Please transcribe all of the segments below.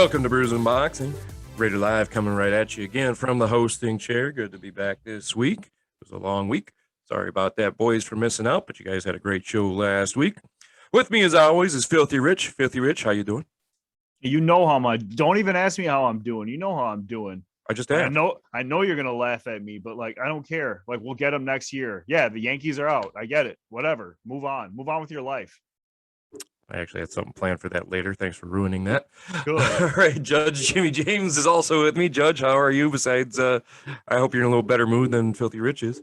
Welcome to Brews and Boxing. Rated Live coming right at you again from the hosting chair. Good to be back this week. It was a long week. Sorry about that, boys, for missing out, but you guys had a great show last week. With me, as always, is Filthy Rich. Filthy Rich, how you doing? You know how much. Don't even ask me how I'm doing. You know how I'm doing. I just asked. I know you're gonna laugh at me, but like I don't care. Like we'll get them next year. Yeah, the Yankees are out. I get it. Whatever. Move on. Move on with your life. I actually had something planned for that later. Thanks for ruining that. Good. All right, Judge Jimmy James is also with me. Judge, how are you? Besides, I hope you're in a little better mood than Filthy Rich is.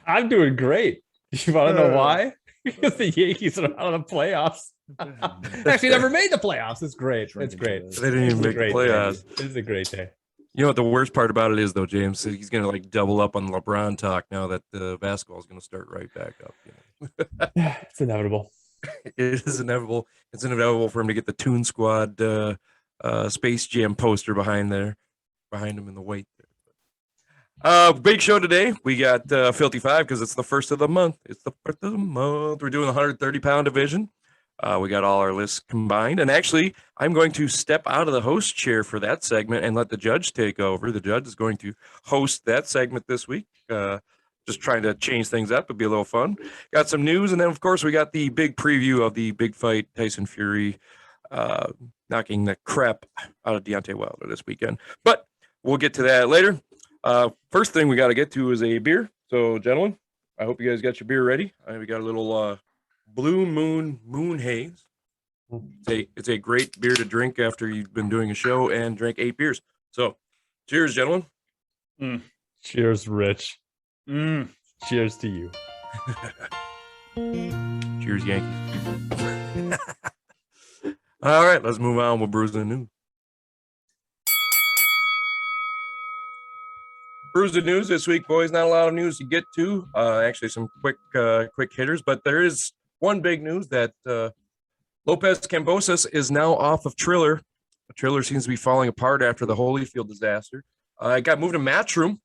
I'm doing great. You want to know why? Because the Yankees are out of the playoffs. Actually, never made the playoffs. It's great. It's great. They didn't even make the playoffs. It's a great day. You know what the worst part about it is, though, James? He's going to like double up on LeBron talk now that the basketball is going to start right back up. You know? It's inevitable. It is inevitable. It's inevitable for him to get the Toon Squad Space Jam poster behind him in the white there. Big show today. We got Filthy Five because it's the first of the month. It's the first of the month. We're doing the 130-pound division. We got all our lists combined. And actually, I'm going to step out of the host chair for that segment and let the judge take over. The judge is going to host that segment this week. Just trying to change things up. It'll be a little fun. Got some news. And then, of course, we got the big preview of the big fight, Tyson Fury knocking the crap out of Deontay Wilder this weekend. But we'll get to that later. First thing we got to get to is a beer. So, gentlemen, I hope you guys got your beer ready. We got a little Blue Moon Haze. It's a great beer to drink after you've been doing a show and drank 8 beers. So, cheers, gentlemen. Cheers, Rich. Cheers to you. Cheers, Yankees. All right, let's move on with Brews and News. Brews and News this week, boys. Not a lot of news to get to. Actually, some quick hitters, but there is one big news that Lopez Kambosos is now off of Triller. Triller seems to be falling apart after the Holyfield disaster. It got moved to Matchroom.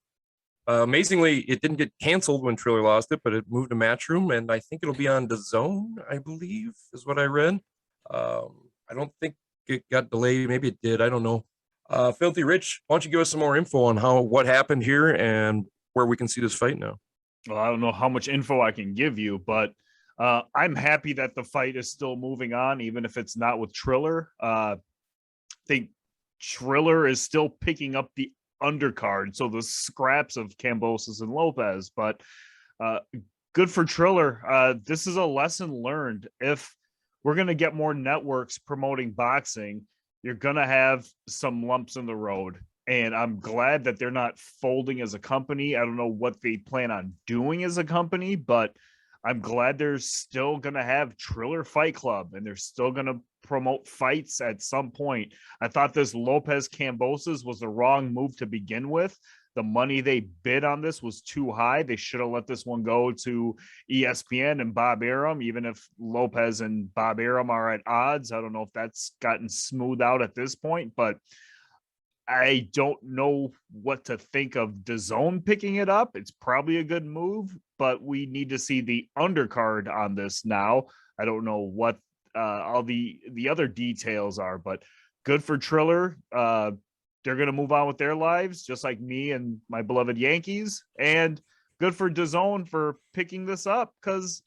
Amazingly, it didn't get canceled when Triller lost it, but it moved to Matchroom, and I think it'll be on DAZN, I believe, is what I read. I don't think it got delayed. Maybe it did. I don't know. Filthy Rich, why don't you give us some more info on what happened here and where we can see this fight now? Well, I don't know how much info I can give you, but I'm happy that the fight is still moving on, even if it's not with Triller. I think Triller is still picking up the undercard, so the scraps of Kambosos and Lopez, but good for Triller. This is a lesson learned. If we're going to get more networks promoting boxing, you're going to have some lumps in the road, and I'm glad that they're not folding as a company. I don't know what they plan on doing as a company, but I'm glad they're still going to have Triller Fight Club, and they're still going to promote fights at some point. I thought this Lopez Kambosos was the wrong move to begin with. The money they bid on this was too high. They should have let this one go to ESPN and Bob Arum, even if Lopez and Bob Arum are at odds. I don't know if that's gotten smoothed out at this point, but I don't know what to think of DAZN picking it up. It's probably a good move, but we need to see the undercard on this now. I don't know what all the other details are, but good for Triller. They're going to move on with their lives, just like me and my beloved Yankees. And good for DAZN for picking this up, because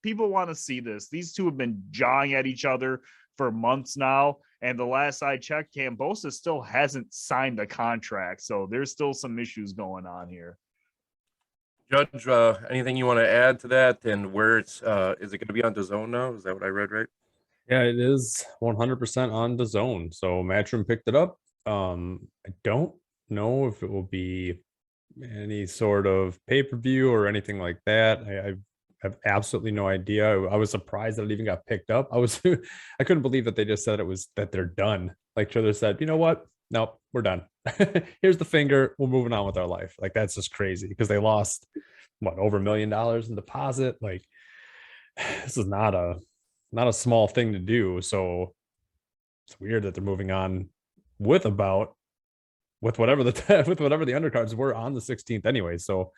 people want to see this. These two have been jawing at each other for months now. And the last I checked, Kambosos still hasn't signed the contract. So there's still some issues going on here. Judge, anything you want to add to that, and where it's is it going to be on DAZN now? Is that what I read right? Yeah, it is 100% on DAZN. So Matchroom picked it up. I don't know if it will be any sort of pay-per-view or anything like that. I have absolutely no idea. I was surprised that it even got picked up. I couldn't believe that they just said that they're done. Like Triller said, you know what? Nope, we're done. Here's the finger. We're moving on with our life. Like, that's just crazy, because they lost over $1 million in deposit. Like, this is not a small thing to do. So it's weird that they're moving on with whatever the undercards were on the 16th anyway. So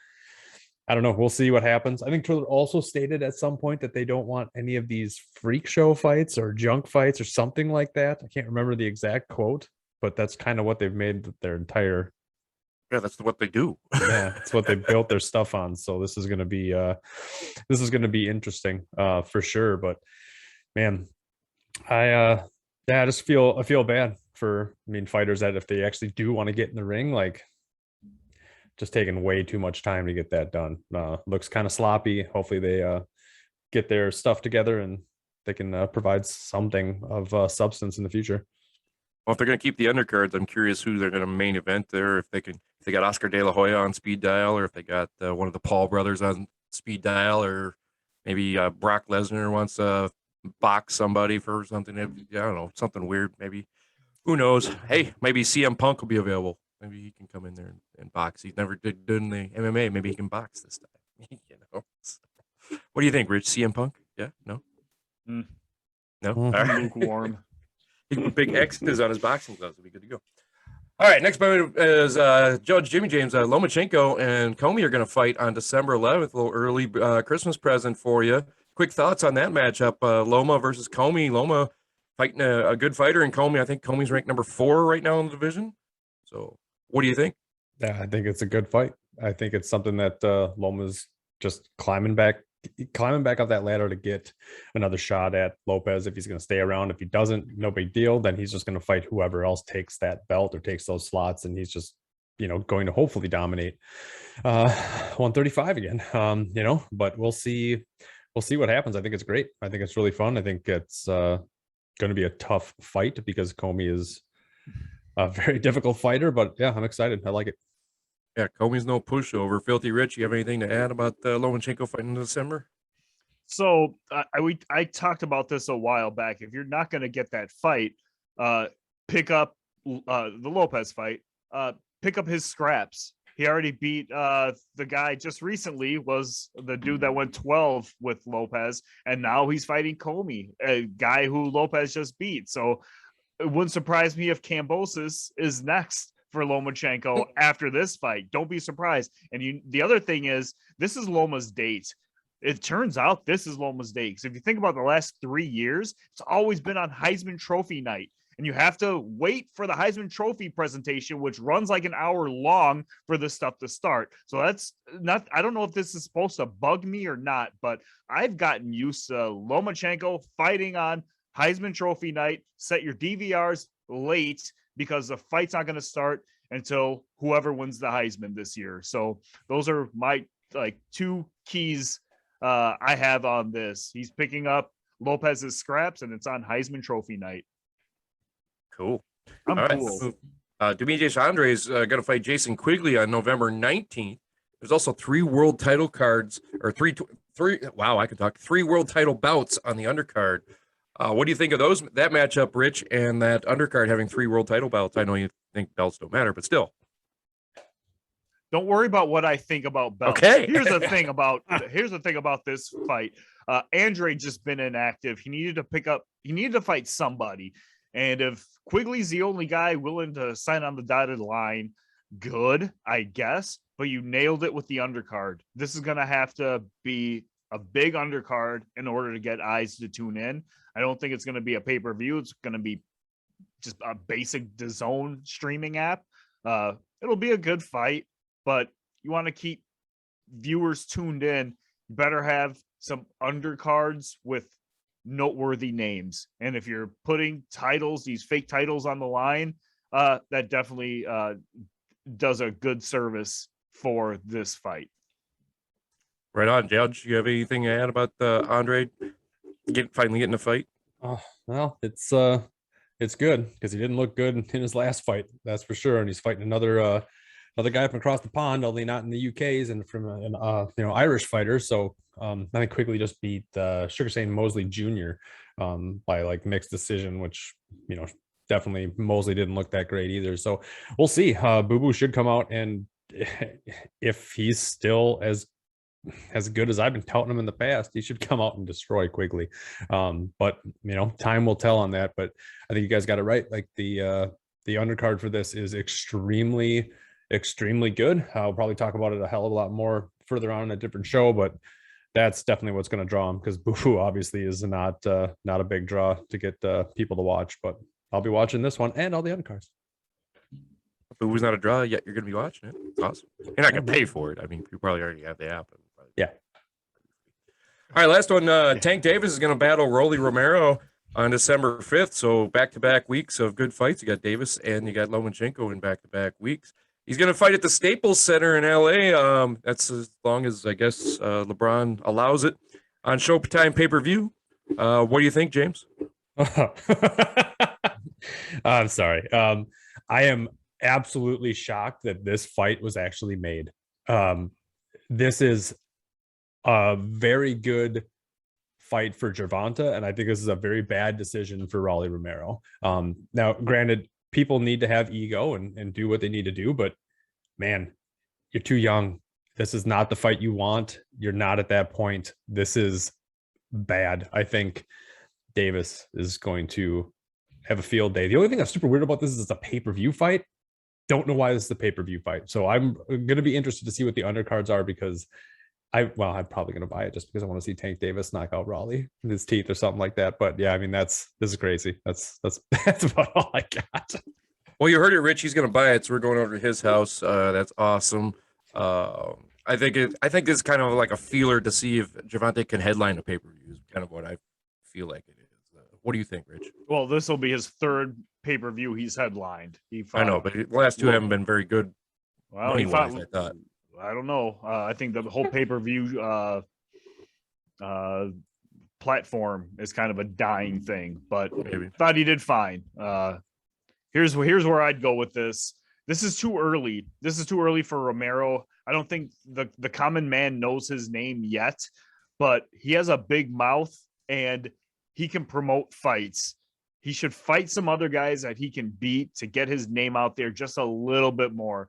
I don't know. We'll see what happens. I think Triller also stated at some point that they don't want any of these freak show fights or junk fights or something like that. I can't remember the exact quote, but that's kind of what they've made their entire. Yeah, that's what they do. Yeah, it's what they built their stuff on. So this is going to be interesting for sure. But man, I just feel bad for fighters that if they actually do want to get in the ring, like just taking way too much time to get that done. Looks kind of sloppy. Hopefully they get their stuff together and they can provide something of substance in the future. Well, if they're going to keep the undercards, I'm curious who they're going to main event there. If they got Oscar De La Hoya on speed dial, or if they got one of the Paul brothers on speed dial, or maybe Brock Lesnar wants to box somebody for something. I don't know, something weird. Maybe, who knows? Hey, maybe CM Punk will be available. Maybe he can come in there and box. He's never did in the MMA. Maybe he can box this time. What do you think, Rich? CM Punk? Yeah, no, no. All right. Lukewarm. He can put big X's on his boxing gloves. It'll be good to go. All right, next fight is Judge Jimmy James, Lomachenko and Comey are going to fight on December 11th. A little early Christmas present for you. Quick thoughts on that matchup, Loma versus Comey. Loma fighting a good fighter, and Comey, I think Comey's ranked number 4 right now in the division. So what do you think? Yeah, I think it's a good fight. I think it's something that Loma's just climbing back up that ladder to get another shot at Lopez if he's going to stay around. If he doesn't, no big deal. Then he's just going to fight whoever else takes that belt or takes those slots, and he's just going to hopefully dominate 135 again. But we'll see what happens. I think it's great. I think it's really fun. I think it's going to be a tough fight because Comey is a very difficult fighter, but yeah, I'm excited. I like it. Yeah, Comey's no pushover. Filthy Rich, you have anything to add about Lomachenko fighting in December? So I talked about this a while back. If you're not going to get that fight, pick up the Lopez fight. Pick up his scraps. He already beat the guy just recently, was the dude that went 12 with Lopez, and now he's fighting Comey, a guy who Lopez just beat. So it wouldn't surprise me if Kambosos is next for Lomachenko after this fight. Don't be surprised. And the other thing is, this is Loma's date. It turns out this is Loma's date. Because if you think about the last 3 years, it's always been on Heisman Trophy night. And you have to wait for the Heisman Trophy presentation, which runs like an hour long for this stuff to start. So that's not, I don't know if this is supposed to bug me or not, but I've gotten used to Lomachenko fighting on Heisman Trophy night. Set your DVRs late, because the fight's not going to start until whoever wins the Heisman this year. So those are my 2 keys I have on this. He's picking up Lopez's scraps, and it's on Heisman Trophy night. Cool. I'm All right. cool. Demetrius Andrade is going to fight Jason Quigley on November 19th. There's also 3 world title cards, or three. Wow, I can talk. 3 world title bouts on the undercard. What do you think of that matchup, Rich, and that undercard having 3 world title belts? I know you think belts don't matter, but still. Don't worry about what I think about belts. Okay. Here's the thing about this fight. Andrade just been inactive. He needed to fight somebody. And if Quigley's the only guy willing to sign on the dotted line, good, I guess. But you nailed it with the undercard. This is going to have to be a big undercard in order to get eyes to tune in. I don't think it's going to be a pay-per-view. It's going to be just a basic DAZN streaming app. It'll be a good fight, but you want to keep viewers tuned in. You better have some undercards with noteworthy names. And if you're putting titles, these fake titles on the line, that definitely does a good service for this fight. Right on, Judge. You have anything to add about Andrade finally getting a fight? Well, it's good because he didn't look good in his last fight, that's for sure. And he's fighting another guy from across the pond, only not in the UK's, and from an Irish fighter. So I think Quigley just beat Sugar Shane Mosley Jr. By mixed decision, which definitely Mosley didn't look that great either. So we'll see. Boo Boo should come out, and if he's still as good as I've been touting him in the past, he should come out and destroy Quigley. But time will tell on that. But I think you guys got it right. The undercard for this is extremely good. I'll probably talk about it a hell of a lot more further on in a different show, but that's definitely what's going to draw him, because Boo obviously is not a big draw to get people to watch. But I'll be watching this one and all the undercards. it was not a draw, yet you're going to be watching it. It's awesome. You're not going to pay for it. I mean, you probably already have the app. Yeah. All right, last one. Tank Davis is going to battle Rolly Romero on December 5th. So back-to-back weeks of good fights. You got Davis and you got Lomachenko in back-to-back weeks. He's going to fight at the Staples Center in L.A. That's as long as, I guess, LeBron allows it on Showtime pay-per-view. What do you think, James? I'm sorry. I am absolutely shocked that this fight was actually made. This is a very good fight for Gervonta, and I think this is a very bad decision for Rolly Romero. Now, granted, people need to have ego and do what they need to do, but man, you're too young. This is not the fight you want. You're not at that point. This is bad. I think Davis is going to have a field day. The only thing that's super weird about this is it's a pay-per-view fight. Don't know why this is a pay-per-view fight. So I'm going to be interested to see what the undercards are, because I'm probably going to buy it just because I want to see Tank Davis knock out Raleigh with his teeth or something like that. But yeah, I mean, this is crazy. That's about all I got. Well, you heard it, Rich. He's going to buy it, so we're going over to his house. That's awesome. I think this is kind of like a feeler to see if Gervonta can headline a pay-per-view. Is kind of what I feel like it is. What do you think, Rich? Well, this will be his third pay-per-view he's headlined. I know, but the last two haven't been very good. Well, I thought. I don't know. I think the whole pay-per-view platform is kind of a dying thing, but Maybe. thought he did fine. Here's where I'd go with this. This is too early. This is too early for Romero. I don't think the common man knows his name yet, but he has a big mouth and he can promote fights. He should fight some other guys that he can beat to get his name out there just a little bit more.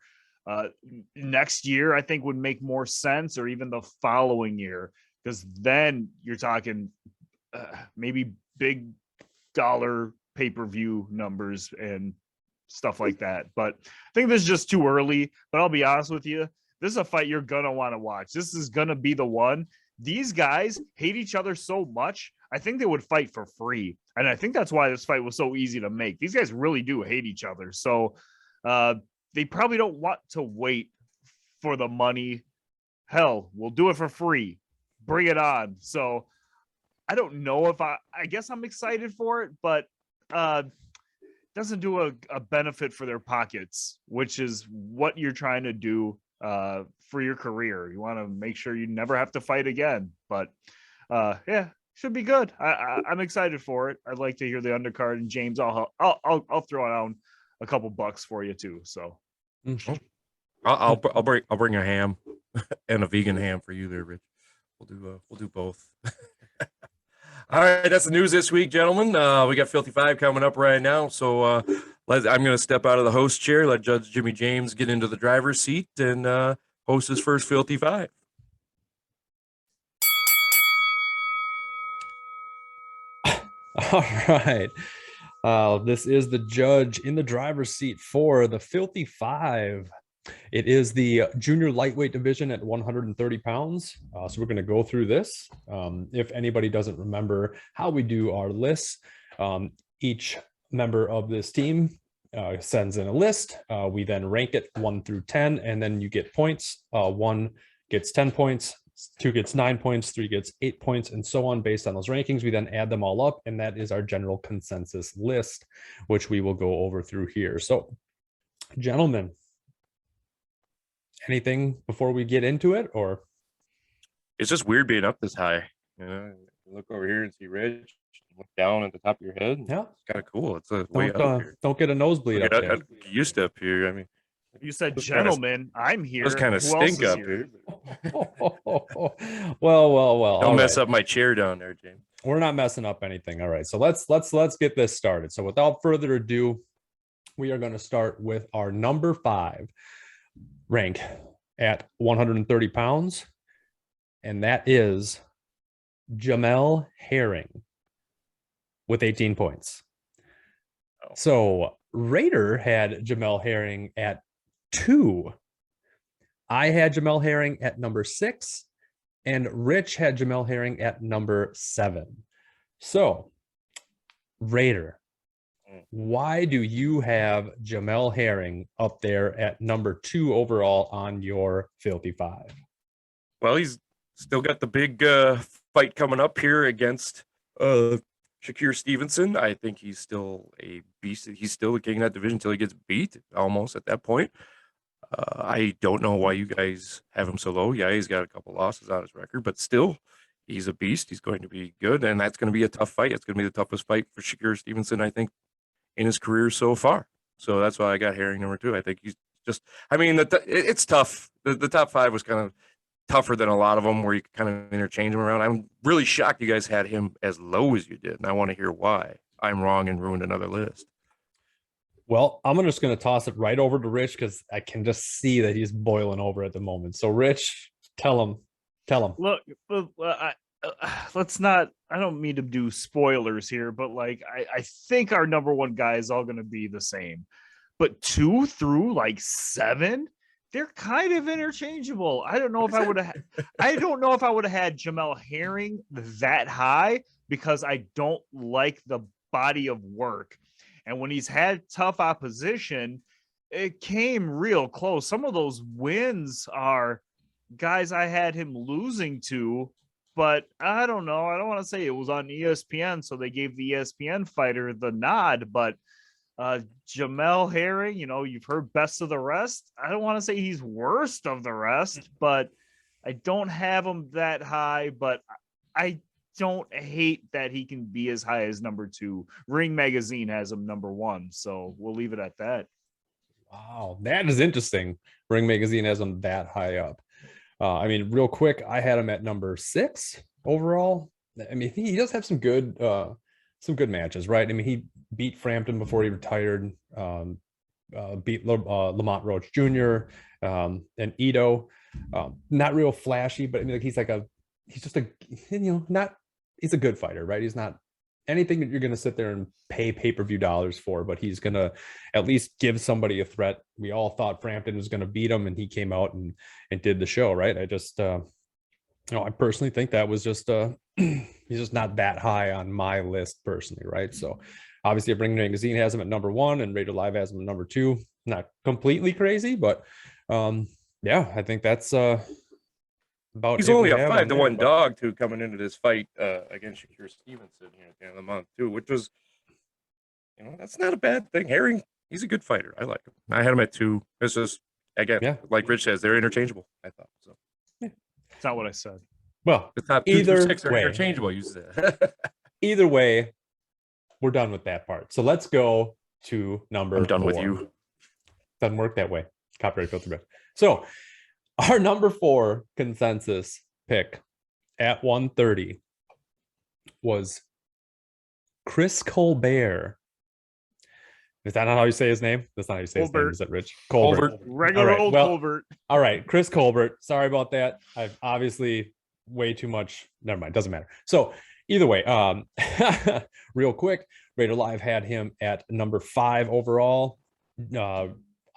Next year, I think would make more sense, or even the following year, because then you're talking maybe big dollar pay-per-view numbers and stuff like that. But I think this is just too early. But I'll be honest with you, this is a fight you're going to want to watch. This is going to be the one. These guys hate each other so much, I think they would fight for free. And I think that's why this fight was so easy to make. These guys really do hate each other. So they probably don't want to wait for the money. Hell, we'll do it for free. Bring it on. So I don't know if I guess I'm excited for it, but doesn't do a benefit for their pockets, which is what you're trying to do for your career. You want to make sure you never have to fight again. But yeah, should be good. I'm excited for it. I'd like to hear the undercard, and James, I'll throw down a couple bucks for you too. So I'll bring a ham and a vegan ham for you there, Rich. We'll do both. All right, that's the news this week, gentlemen. We got Filthy Five coming up right now, so I'm going to step out of the host chair, let Judge Jimmy James get into the driver's seat, and host his first Filthy Five. All right. This is the judge in the driver's seat for the Filthy Five. It is the junior lightweight division at 130 pounds. So we're going to go through this. If anybody doesn't remember how we do our lists, each member of this team sends in a list. We then rank it 1 through 10, and then you get points. 1 gets 10 points, 2 gets 9 points, 3 gets 8 points, and so on based on those rankings. We then add them all up, and that is our general consensus list, which we will go over through here. So, gentlemen, anything before we get into it, or? It's just weird being up this high. You know, you look over here and see Rich, look down at the top of your head. Yeah, it's kind of cool. It's a way up here. Don't get a nosebleed up there. I'm used to up here. I mean, you said, gentlemen, I'm here. Those kind of stink up here. Well. Don't mess up my chair down there, James. We're not messing up anything. All right, so let's get this started. So without further ado, we are going to start with our number 5 rank at 130 pounds, and that is Jamel Herring with 18 points. Oh. So Raider had Jamel Herring at 2. I had Jamel Herring at number 6, and Rich had Jamel Herring at number 7. So Raider, Why do you have Jamel Herring up there at number 2 overall on your Filthy Five? Well, he's still got the big fight coming up here against Shakur Stevenson. I think he's still a beast. He's still the king of that division until he gets beat almost at that point. I don't know why you guys have him so low. Yeah, he's got a couple losses on his record, but still, he's a beast. He's going to be good, and that's going to be a tough fight. It's going to be the toughest fight for Shakur Stevenson, I think, in his career so far. So that's why I got Herring number 2. I think he's just, I mean, it's tough. The top 5 was kind of tougher than a lot of them where you kind of interchange them around. I'm really shocked you guys had him as low as you did, and I want to hear why I'm wrong and ruined another list. Well, I'm just going to toss it right over to Rich because I can just see that he's boiling over at the moment. So, Rich, tell him. Look, let's not. I don't mean to do spoilers here, but like I think our number 1 guy is all going to be the same, but 2 through like 7, they're kind of interchangeable. I don't know if I would have. I don't know if I would have had Jamel Herring that high because I don't like the body of work. And when he's had tough opposition, it came real close. Some of those wins are guys I had him losing to, but I don't know. I don't want to say it was on ESPN, so they gave the ESPN fighter the nod, but Jamel Herring, you've heard best of the rest. I don't want to say he's worst of the rest, but I don't have him that high, but I don't hate that he can be as high as number 2. Ring Magazine has him number 1, so we'll leave it at that. Wow, that is interesting. Ring Magazine has him that high up. I mean, real quick, I had him at number 6 overall. I mean, he does have some good matches, right? I mean, he beat Frampton before he retired, beat Lamont Roach Jr., and Ito. Not real flashy, but I mean, like he's a good fighter, right? He's not anything that you're going to sit there and pay pay-per-view dollars for, but he's going to at least give somebody a threat. We all thought Frampton was going to beat him, and he came out and did the show, right? I just, I personally think that was just, he's just not that high on my list personally, right? So obviously, Ring Magazine has him at number 1, and Radio Live has him at number 2. Not completely crazy, but yeah, I think that's about. He's only a 5-1 dog too coming into this fight against Shakur Stevenson here at the end of the month too, which was, that's not a bad thing. Herring, he's a good fighter. I like him. I had him at 2. It's just, again, like Rich says, they're interchangeable. I thought so. Yeah. It's not what I said. Well, the top 2 through 6 are interchangeable. You said. Either way, we're done with that part. So let's go to number. I'm done 4. with you. Doesn't work that way. Copyright filter back. So our number 4 consensus pick at 130 was Chris Colbert. Is that not how you say his name? That's not how you say his name. Is that Rich? Colbert. Regular old Colbert. All right, Chris Colbert. Sorry about that. I've obviously way too much. Never mind. Doesn't matter. So either way, real quick, Radio Live had him at number 5 overall.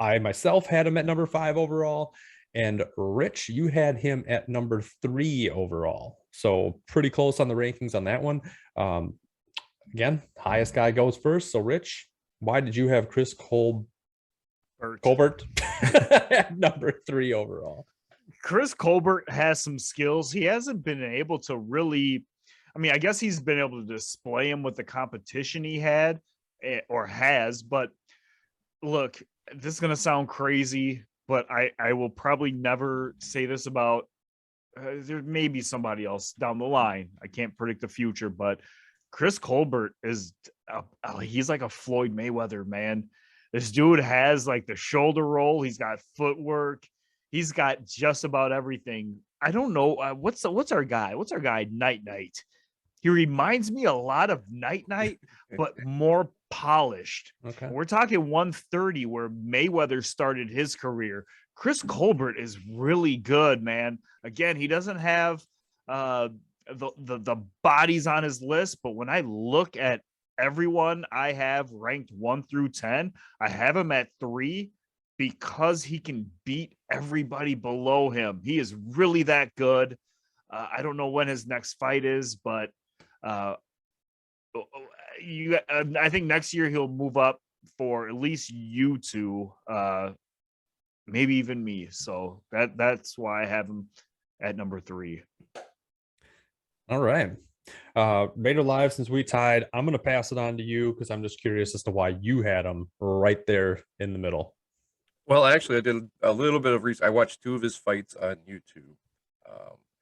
I myself had him at number 5 overall. And Rich, you had him at number 3 overall. So pretty close on the rankings on that one. Again, highest guy goes first. So Rich, why did you have Chris Colbert at number 3 overall? Chris Colbert has some skills. He hasn't been able to really, I mean, I guess he's been able to display them with the competition he had or has. But look, this is going to sound crazy, but I will probably never say this about, there may be somebody else down the line. I can't predict the future, but Chris Colbert is, he's like a Floyd Mayweather, man. This dude has like the shoulder roll. He's got footwork. He's got just about everything. I don't know. What's our guy? What's our guy? Night Night. He reminds me a lot of Night Night, but more polished. Okay. We're talking 130 where Mayweather started his career. Chris Colbert is really good, man. Again, he doesn't have the bodies on his list, but when I look at everyone I have ranked 1 through 10, I have him at 3 because he can beat everybody below him. He is really that good. I don't know when his next fight is, but I think next year he'll move up for at least you two, maybe even me. So that's why I have him at number 3. All right. Raider Live, since we tied, I'm going to pass it on to you because I'm just curious as to why you had him right there in the middle. Well, actually, I did a little bit of research. I watched 2 of his fights on YouTube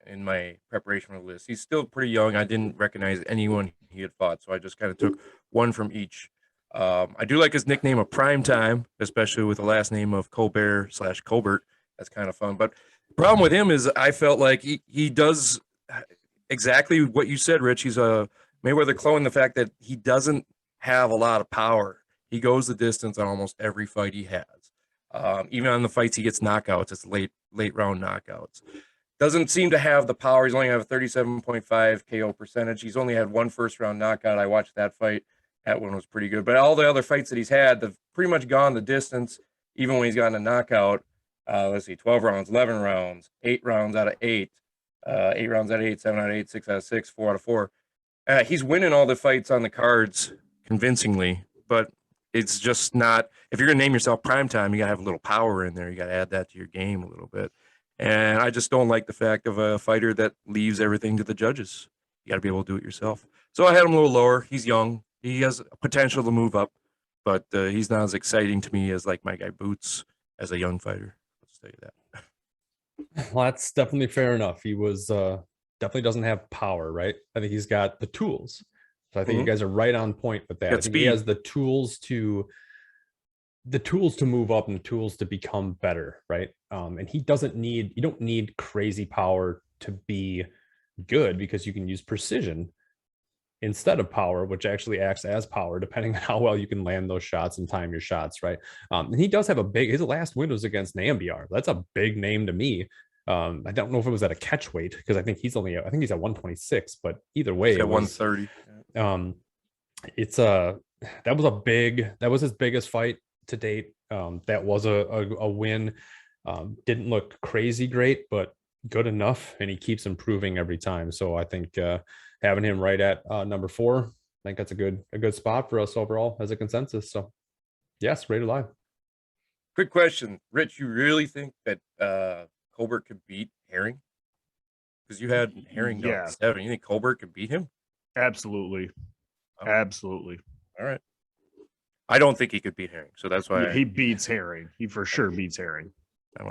in my preparation for the list. He's still pretty young. I didn't recognize anyone he had fought, so I just kind of took one from each. I do like his nickname of Prime Time, especially with the last name of Colbert/Colbert. That's kind of fun. But the problem with him is I felt like he does exactly what you said, Rich. He's a Mayweather clone. The fact that he doesn't have a lot of power. He goes the distance on almost every fight he has. Even on the fights he gets knockouts, it's late round knockouts. Doesn't seem to have the power. He's only have a 37.5 KO percentage. He's only had 1 first round knockout. I watched that fight. That one was pretty good. But all the other fights that he's had, they've pretty much gone the distance, even when he's gotten a knockout. Let's see, 12 rounds, 11 rounds, 8 rounds out of 8, 8 rounds out of 8, 7 out of 8, 6 out of 6, 4 out of 4. He's winning all the fights on the cards convincingly, but it's just not. If you're going to name yourself Primetime, you got to have a little power in there. You got to add that to your game a little bit. And I just don't like the fact of a fighter that leaves everything to the judges. You got to be able to do it yourself. So I had him a little lower. He's young. He has potential to move up, but he's not as exciting to me as like my guy Boots as a young fighter. Let's tell you that. Well, that's definitely fair enough. He was definitely doesn't have power, right? I think he's got the tools. So I think you guys are right on point with that. I think he has the tools to move up and the tools to become better, right? And you don't need crazy power to be good because you can use precision instead of power, which actually acts as power, depending on how well you can land those shots and time your shots, right? And he does have his last win was against Nambiar. That's a big name to me. I don't know if it was at a catch weight because I think he's at 126, but either way, at 130. That was his biggest fight to date. That was a win. Didn't look crazy great, but good enough, and he keeps improving every time. So I think having him right at number 4, I think that's a good spot for us overall as a consensus. So yes, Raider Live. Quick question, Rich. You really think that Colbert could beat Herring? Because you had Herring down 7. You think Colbert could beat him? Absolutely. Absolutely. All right. I don't think he could beat Herring, so that's why he beats Herring. He for sure beats Herring.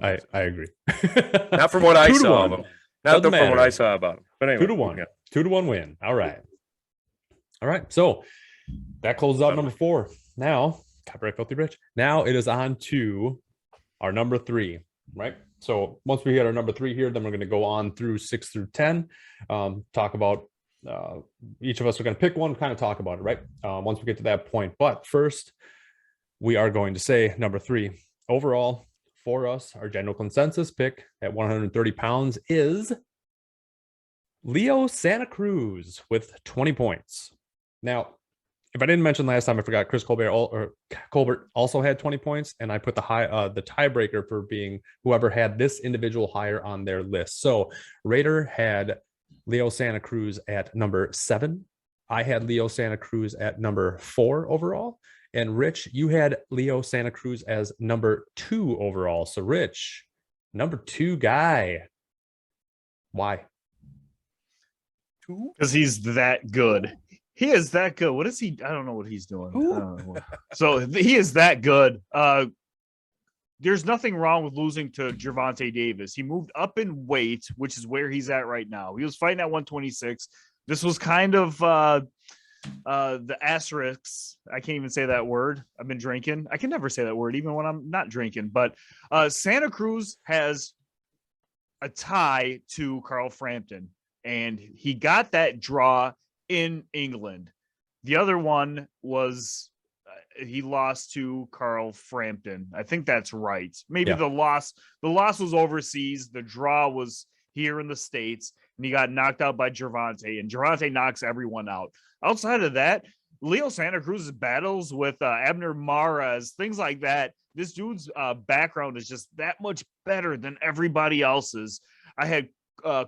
I agree. Not from what I saw of him. Not from what I saw about him. But anyway, 2-1. Yeah. 2-1 win. All right. So that closes out number 4. Now, copyright filthy rich. Now it is on to our number 3, right? So once we get our number 3 here, then we're going to go on through 6 through 10. Talk about each of us are going to pick one, kind of talk about it, right? Once we get to that point. But first, we are going to say number 3 overall for us. Our general consensus pick at 130 pounds is Leo Santa Cruz with 20 points. Now, if I didn't mention last time, I forgot Chris Colbert also had 20 points, and I put the tiebreaker for being whoever had this individual higher on their list. So Raider had Leo Santa Cruz at number 7. I had Leo Santa Cruz at number 4 overall. And Rich, you had Leo Santa Cruz as number 2 overall. So Rich, number 2 guy. Why? Because he's that good. He is that good. What is he? I don't know what he's doing. So he is that good. There's nothing wrong with losing to Gervonta Davis. He moved up in weight, which is where he's at right now. He was fighting at 126. This was kind of the asterisks. I can't even say that word. I've been drinking. I can never say that word, even when I'm not drinking. But Santa Cruz has a tie to Carl Frampton, and he got that draw in England. The other one was he lost to Carl Frampton. I think that's right. Maybe the loss was overseas. The draw was here in the States, and he got knocked out by Gervonta, and Gervonta knocks everyone out. Outside of that, Leo Santa Cruz's battles with Abner Mares, things like that. This dude's background is just that much better than everybody else's. I had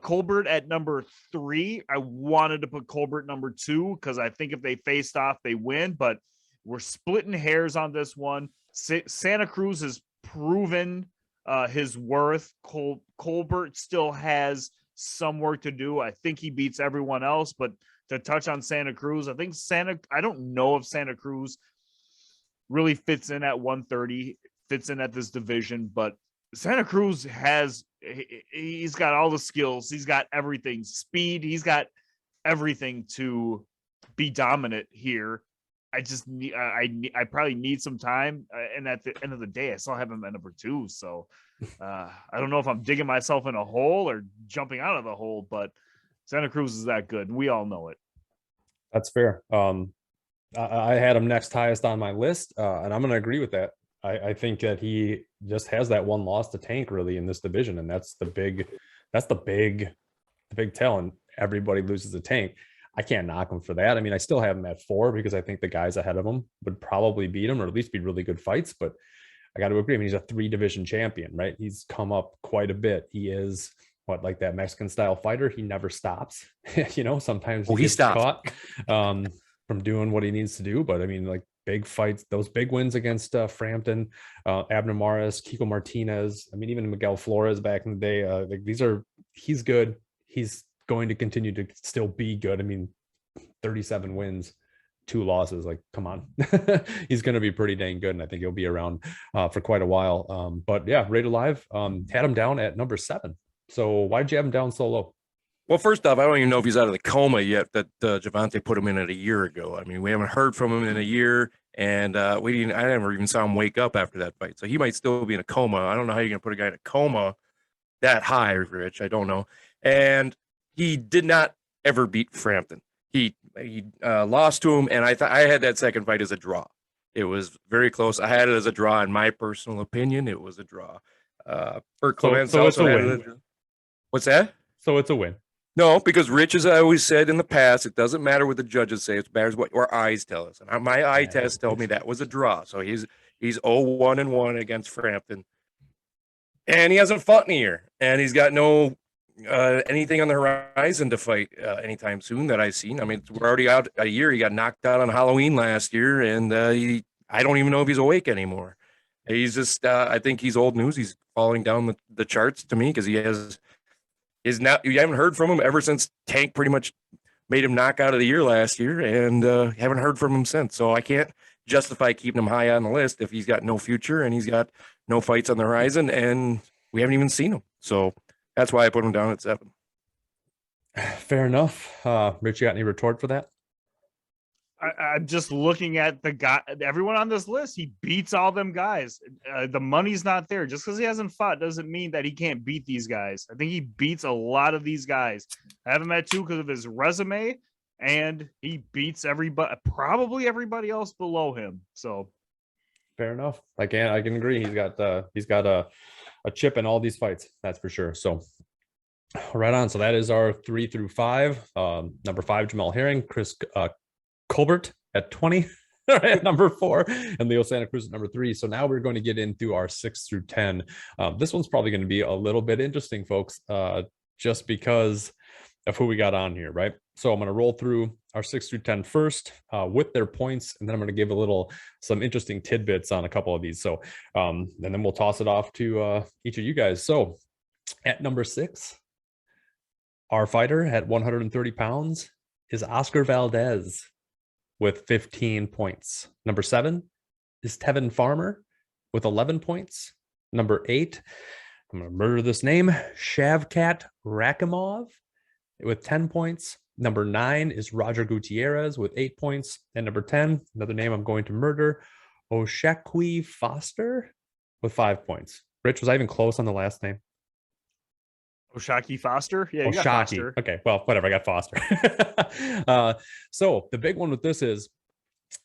Colbert at number 3. I wanted to put Colbert number 2 because I think if they faced off, they win. But we're splitting hairs on this one. Santa Cruz has proven his worth. Colbert still has some work to do. I think he beats everyone else. But to touch on Santa Cruz, I don't know if Santa Cruz really fits in at 130, fits in at this division, but Santa Cruz he's got all the skills. He's got everything, speed. He's got everything to be dominant here. I just need, I probably need some time. And at the end of the day, I still have him at number 2. So I don't know if I'm digging myself in a hole or jumping out of the hole, but Santa Cruz is that good. And we all know it. That's fair. I had him next highest on my list, and I'm going to agree with that. I think that he just has that one loss to Tank really in this division, and that's the big tell. And everybody loses to Tank. I can't knock him for that. I mean, I still have him at 4 because I think the guys ahead of him would probably beat him or at least be really good fights. But I got to agree. I mean, he's a 3-division champion, right? He's come up quite a bit. He is like that Mexican style fighter. He never stops. Sometimes he gets caught from doing what he needs to do. But I mean, like big fights, those big wins against Frampton, Abner Maris, Kiko Martinez. I mean, even Miguel Flores back in the day. He's good. He's going to continue to still be good. I mean, 37 wins, 2 losses. Like, come on. He's going to be pretty dang good. And I think he'll be around for quite a while. But yeah, Rated Live had him down at number 7. So why did you have him down so low? Well, first off, I don't even know if he's out of the coma yet that Javante put him in a year ago. I mean, we haven't heard from him in a year, and I never even saw him wake up after that fight. So he might still be in a coma. I don't know how you're going to put a guy in a coma that high, Rich. I don't know. And he did not ever beat Frampton. He lost to him, and I had that second fight as a draw. It was very close. I had it as a draw. In my personal opinion, it was a draw. For Clements, so it's a win. What's that? So it's a win. No, because Rich, as I always said in the past, it doesn't matter what the judges say. It matters what our eyes tell us. And my eye test told me that was a draw. So he's 0-1-1 against Frampton. And he hasn't fought in a year. And he's got no anything on the horizon to fight anytime soon that I've seen. I mean, we're already out a year. He got knocked out on Halloween last year. And I don't even know if he's awake anymore. He's just, I think he's old news. He's falling down the charts to me because you haven't heard from him ever since Tank pretty much made him knock out of the year last year, and haven't heard from him since. So I can't justify keeping him high on the list if he's got no future and he's got no fights on the horizon, and we haven't even seen him. So that's why I put him down at 7. Fair enough. Rich, you got any retort for that? I'm just looking at the guy, everyone on this list. He beats all them guys. The money's not there. Just because he hasn't fought doesn't mean that he can't beat these guys. I think he beats a lot of these guys. I have him at 2 because of his resume, and he beats probably everybody else below him. So fair enough. I can agree. He's got a chip in all these fights. That's for sure. So right on. So that is our 3 through 5. Number 5, Jamal Herring, Chris Colbert at 20 at number 4, and Leo Santa Cruz at number 3. So now we're going to get into our 6 through 10. This one's probably going to be a little bit interesting, folks, just because of who we got on here, right? So I'm going to roll through our 6 through 10 first with their points, and then I'm going to give some interesting tidbits on a couple of these. So and then we'll toss it off to each of you guys. So at number 6, our fighter at 130 pounds is Oscar Valdez with 15 points. Number 7 is Tevin Farmer with 11 points. Number 8, I'm going to murder this name, Shavkat Rakimov with 10 points. Number 9 is Roger Gutierrez with 8 points. And number 10, another name I'm going to murder, Oshakwi Foster with 5 points. Rich, was I even close on the last name? Oshaki Foster? Yeah, you got Foster. Okay, well, whatever. I got Foster. So the big one with this is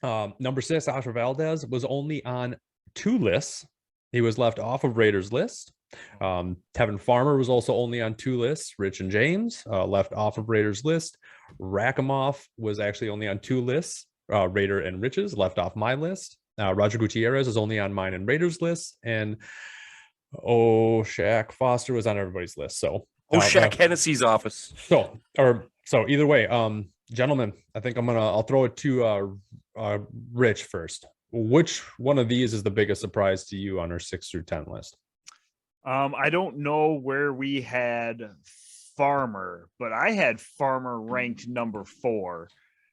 number 6, Oscar Valdez, was only on 2 lists. He was left off of Raiders' list. Tevin Farmer was also only on 2 lists. Rich and James left off of Raiders' list. Rakimov was actually only on 2 lists. Raider and Rich's left off my list. Roger Gutierrez is only on mine and Raiders' list. And Shaq Foster was on everybody's list. So Oh, Now, Shaq Hennessy's office. So either way, gentlemen, I think I'll throw it to Rich first. Which one of these is the biggest surprise to you on our 6 through 10 list? I don't know where we had Farmer, but I had Farmer ranked number 4.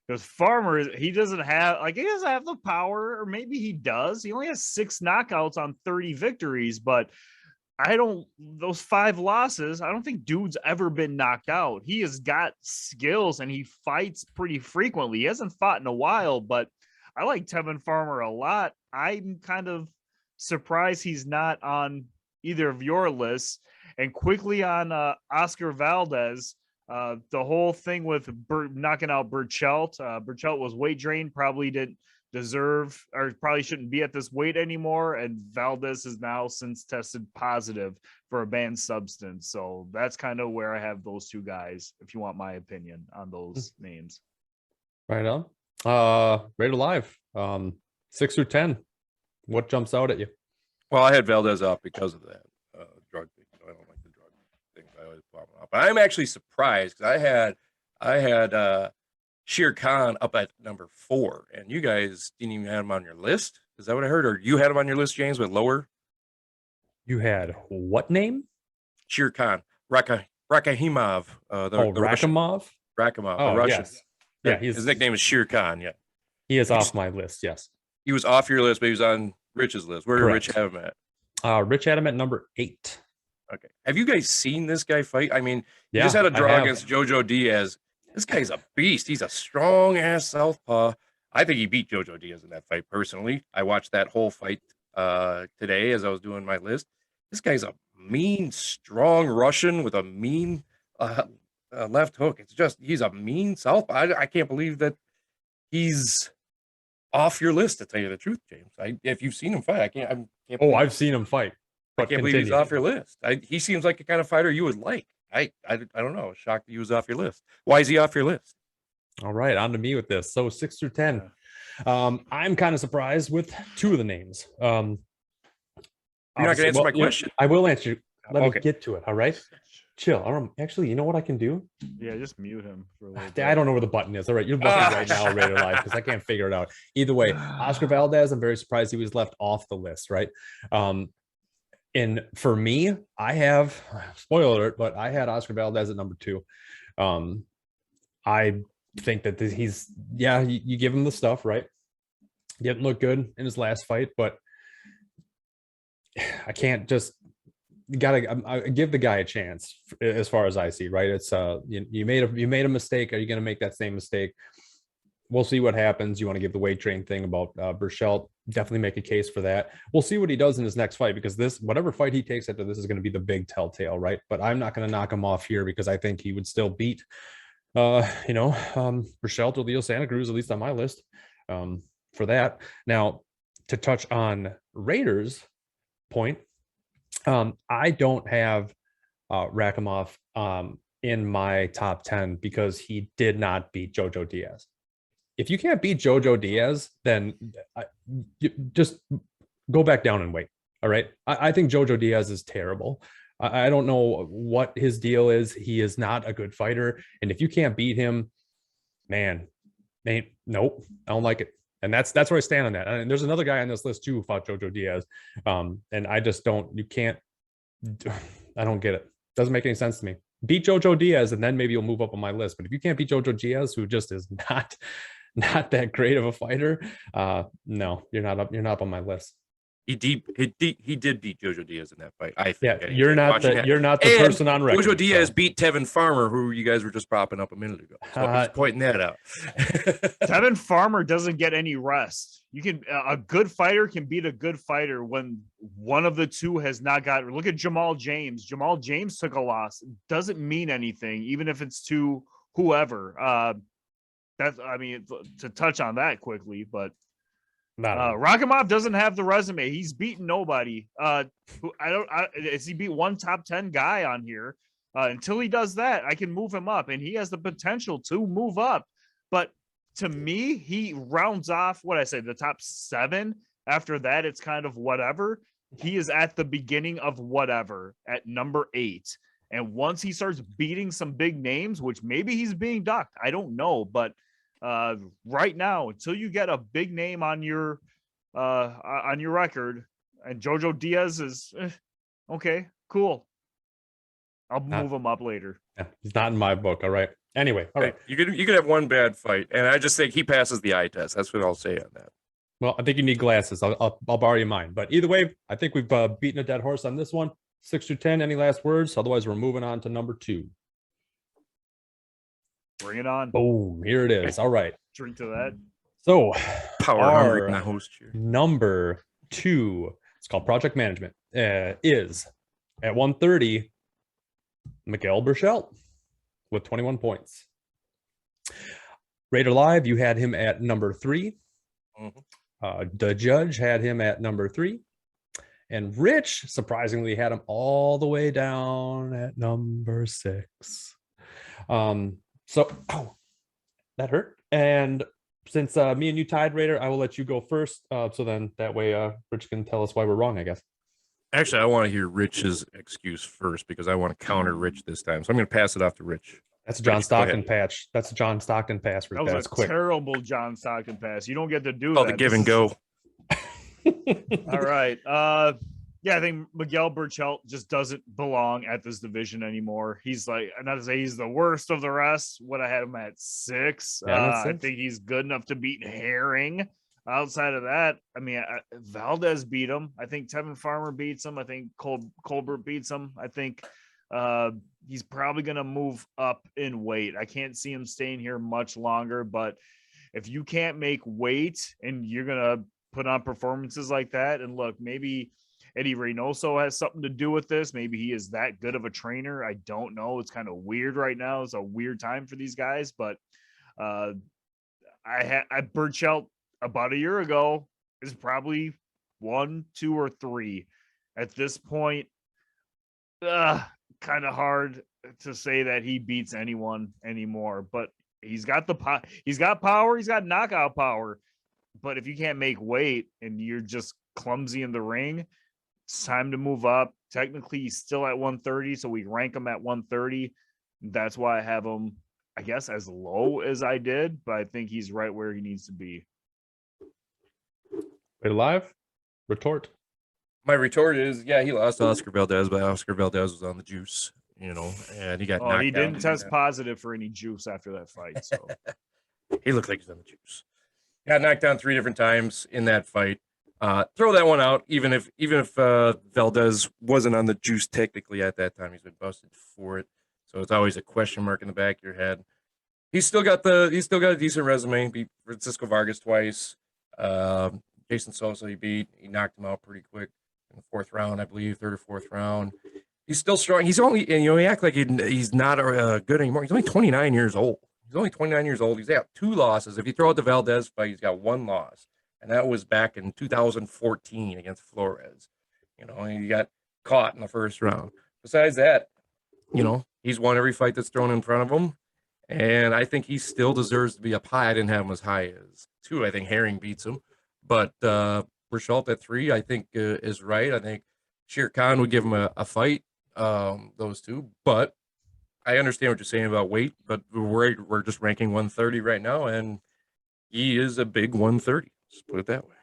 Because Farmer, he doesn't have the power, or maybe he does. He only has 6 knockouts on 30 victories, but those 5 losses, I don't think dude's ever been knocked out. He has got skills and he fights pretty frequently. He hasn't fought in a while, but I like Tevin Farmer a lot. I'm kind of surprised he's not on either of your lists. And quickly on Oscar Valdez, the whole thing with knocking out Burchelt. Burchelt was weight drained, probably didn't deserve or probably shouldn't be at this weight anymore. And Valdez has now since tested positive for a banned substance. So that's kind of where I have those 2 guys, if you want my opinion on those names. Right on. Right alive. 6 through 10. What jumps out at you? Well, I had Valdez off because of that drug thing. I don't like the drug things. I always bump off. But I'm actually surprised because I had Shere Khan up at number 4, and you guys didn't even have him on your list. Is that what I heard? Or you had him on your list, James, but lower? You had what name? Shere Khan, Rakimov. Rakimov? Rakimov, Oh, the Russian. yes. Yeah, his nickname is Shere Khan. Yeah, he is off my list. Yes, he was off your list, but he was on Rich's list. Where did Rich have him at? Rich had him at number 8. Okay. Have you guys seen this guy fight? I mean, he just had a draw against Jojo Diaz. This guy's a beast. He's a strong ass southpaw. I think he beat Jojo Diaz in that fight personally. I watched that whole fight today as I was doing my list. This guy's a mean, strong Russian with a mean left hook. It's just he's a mean southpaw. I can't believe that he's off your list, to tell you the truth, James. If you've seen him fight, I can't. I've seen him fight. I can't believe he's off your list. He seems like the kind of fighter you would like. I don't know. I was shocked that he was off your list. Why is he off your list? All right, on to me with this. So 6 through 10. I'm kind of surprised with 2 of the names. You're not going to answer my question. I will answer you. Let me get to it. All right. Chill. Actually, you know what I can do? Yeah, just mute him for a little bit. I don't know where the button is. All right, you're looking right now, Raider Live, because I can't figure it out. Either way, Oscar Valdez, I'm very surprised he was left off the list, right? And for me, I have, spoiler alert, but I had Oscar Valdez at number 2. I think that you give him the stuff, right? Didn't look good in his last fight, but I can't just I give the guy a chance as far as I see, right? It's you made a mistake. Are you going to make that same mistake? We'll see what happens. You want to give the weight train thing about Burchelt, definitely make a case for that. We'll see what he does in his next fight, because whatever fight he takes after this is going to be the big telltale, right? But I'm not going to knock him off here because I think he would still beat Burchelt or Leo Santa Cruz, at least on my list, for that. Now, to touch on Raiders' point, I don't have Rakimov in my top 10 because he did not beat Jojo Diaz. If you can't beat Jojo Diaz, then you just go back down and wait. All right. I think Jojo Diaz is terrible. I don't know what his deal is. He is not a good fighter. And if you can't beat him, man, nope, I don't like it. And that's where I stand on that. And there's another guy on this list too who fought Jojo Diaz. And I just I don't get it. Doesn't make any sense to me. Beat Jojo Diaz and then maybe you'll move up on my list. But if you can't beat Jojo Diaz, who just is not that great of a fighter, no, you're not up on my list. He did beat Jojo Diaz in that fight. I think. Yeah, you're not the person on record. Jojo Diaz beat Tevin Farmer, who you guys were just propping up a minute ago. So I'm just pointing that out. Tevin Farmer doesn't get any rest. A good fighter can beat a good fighter when one of the two has not got. Look at Jamal James. Jamal James took a loss. It doesn't mean anything, even if it's to whoever. To touch on that quickly, but. Rakimov doesn't have the resume. He's beaten nobody. Has he beat one top 10 guy on here? Until he does that, I can move him up, and he has the potential to move up. But to me, he rounds off the top 7. After that, it's kind of whatever. He is at the beginning of whatever at number 8. And once he starts beating some big names, which maybe he's being docked, I don't know. But right now, until you get a big name on your record, and Jojo Diaz is okay, cool. I'll move him up later. Yeah, he's not in my book. All right. Anyway, all right. You could have one bad fight, and I just think he passes the eye test. That's what I'll say on that. Well, I think you need glasses. I'll borrow you mine. But either way, I think we've beaten a dead horse on this one. 6 through 10. Any last words? Otherwise, we're moving on to number 2. Bring it on. Boom. Here it is. All right. Drink to that. So Power hungry in the host here. Number 2, it's called Project Management, is at 130, Miguel Burchelt with 21 points. Raider Live, you had him at number 3. The Judge had him at number 3. And Rich, surprisingly, had him all the way down at number 6. So that hurt. And since me and you tied, Raider, I will let you go first. So then that way Rich can tell us why we're wrong, I guess. Actually, I want to hear Rich's excuse first because I want to counter Rich this time. So I'm going to pass it off to Rich. That's a John Stockton patch. That's a John Stockton pass. That was quick. Terrible John Stockton pass. You don't get to do Oh, that. the give and go. All right. Yeah, I think Miguel Burchelt just doesn't belong at this division anymore. He's like, not to say he's the worst of the rest. What I had him at 6. Yeah, I think he's good enough to beat Herring. Outside of that, I mean, Valdez beat him. I think Tevin Farmer beats him. I think Colbert beats him. I think he's probably going to move up in weight. I can't see him staying here much longer, but if you can't make weight and you're going to put on performances like that, and look, maybe Eddie Reynoso has something to do with this. Maybe he is that good of a trainer. I don't know. It's kind of weird right now. It's a weird time for these guys, but I Burchelt about a year ago is probably 1, 2, or 3 at this point. Kind of hard to say that he beats anyone anymore, but he's got power. He's got knockout power. But if you can't make weight and you're just clumsy in the ring, it's time to move up. Technically, he's still at 130, so we rank him at 130. That's why I have him, I guess, as low as I did, but I think he's right where he needs to be. Live retort. My retort is, yeah, he lost to Oscar Valdez, but Oscar Valdez was on the juice, and he got knocked he didn't down. test positive for any juice after that fight, so he looked like he's on the juice. Got knocked down 3 different times in that fight. Throw that one out. Even if Valdez wasn't on the juice technically at that time, he's been busted for it. So it's always a question mark in the back of your head. He's still got a decent resume. Beat Francisco Vargas twice. Jason Sosa he knocked him out pretty quick in the 4th round, I believe, 3rd or 4th round. He's still strong. He's only, he act like he's not good anymore. He's only 29 years old. He's only 29 years old. He's got 2 losses. If you throw out the Valdez fight, he's got 1 loss. And that was back in 2014 against Flores. He got caught in the 1st round. Besides that, he's won every fight that's thrown in front of him. And I think he still deserves to be up high. I didn't have him as high as 2. I think Herring beats him. But Burchelt at 3, I think, is right. I think Shere Khan would give him a fight, those 2. But I understand what you're saying about weight, but we're just ranking 130 right now, and he is a big 130. Just put it that way.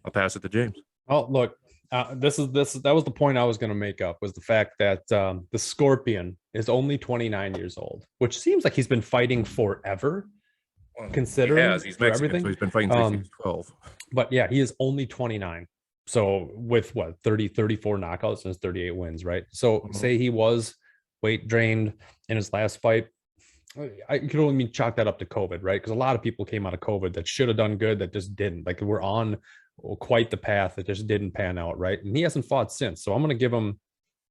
I'll pass it to James. Oh, look, that was the point I was going to make up, was the fact that the Scorpion is only 29 years old, which seems like he's been fighting forever. Well, considering he's Mexican, everything. So he's been fighting since he was 12. But yeah, he is only 29. So with 34 knockouts and his 38 wins, right? So say he was weight drained in his last fight, I could only chalk that up to COVID, right? Because a lot of people came out of COVID that should have done good that just didn't. Like, we're on quite the path that just didn't pan out, right? And he hasn't fought since. So I'll give him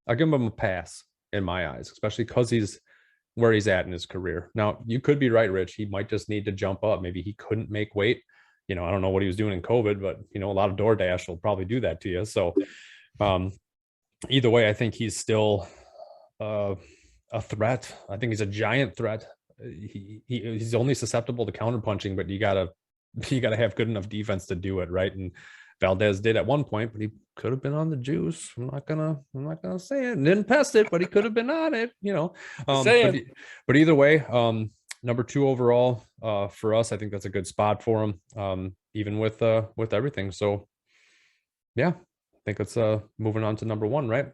a pass in my eyes, especially because he's where he's at in his career. Now, you could be right, Rich. He might just need to jump up. Maybe he couldn't make weight. I don't know what he was doing in COVID, but a lot of DoorDash will probably do that to you. So either way, I think he's still a threat. I think he's a giant threat. He's only susceptible to counterpunching, but you gotta have good enough defense to do it, right? And Valdez did at one point, but he could have been on the juice. I'm not gonna say it. Didn't test it, but he could have been on it. But either way, number 2 overall for us. I think that's a good spot for him, even with everything. So yeah, I think it's moving on to number 1, right?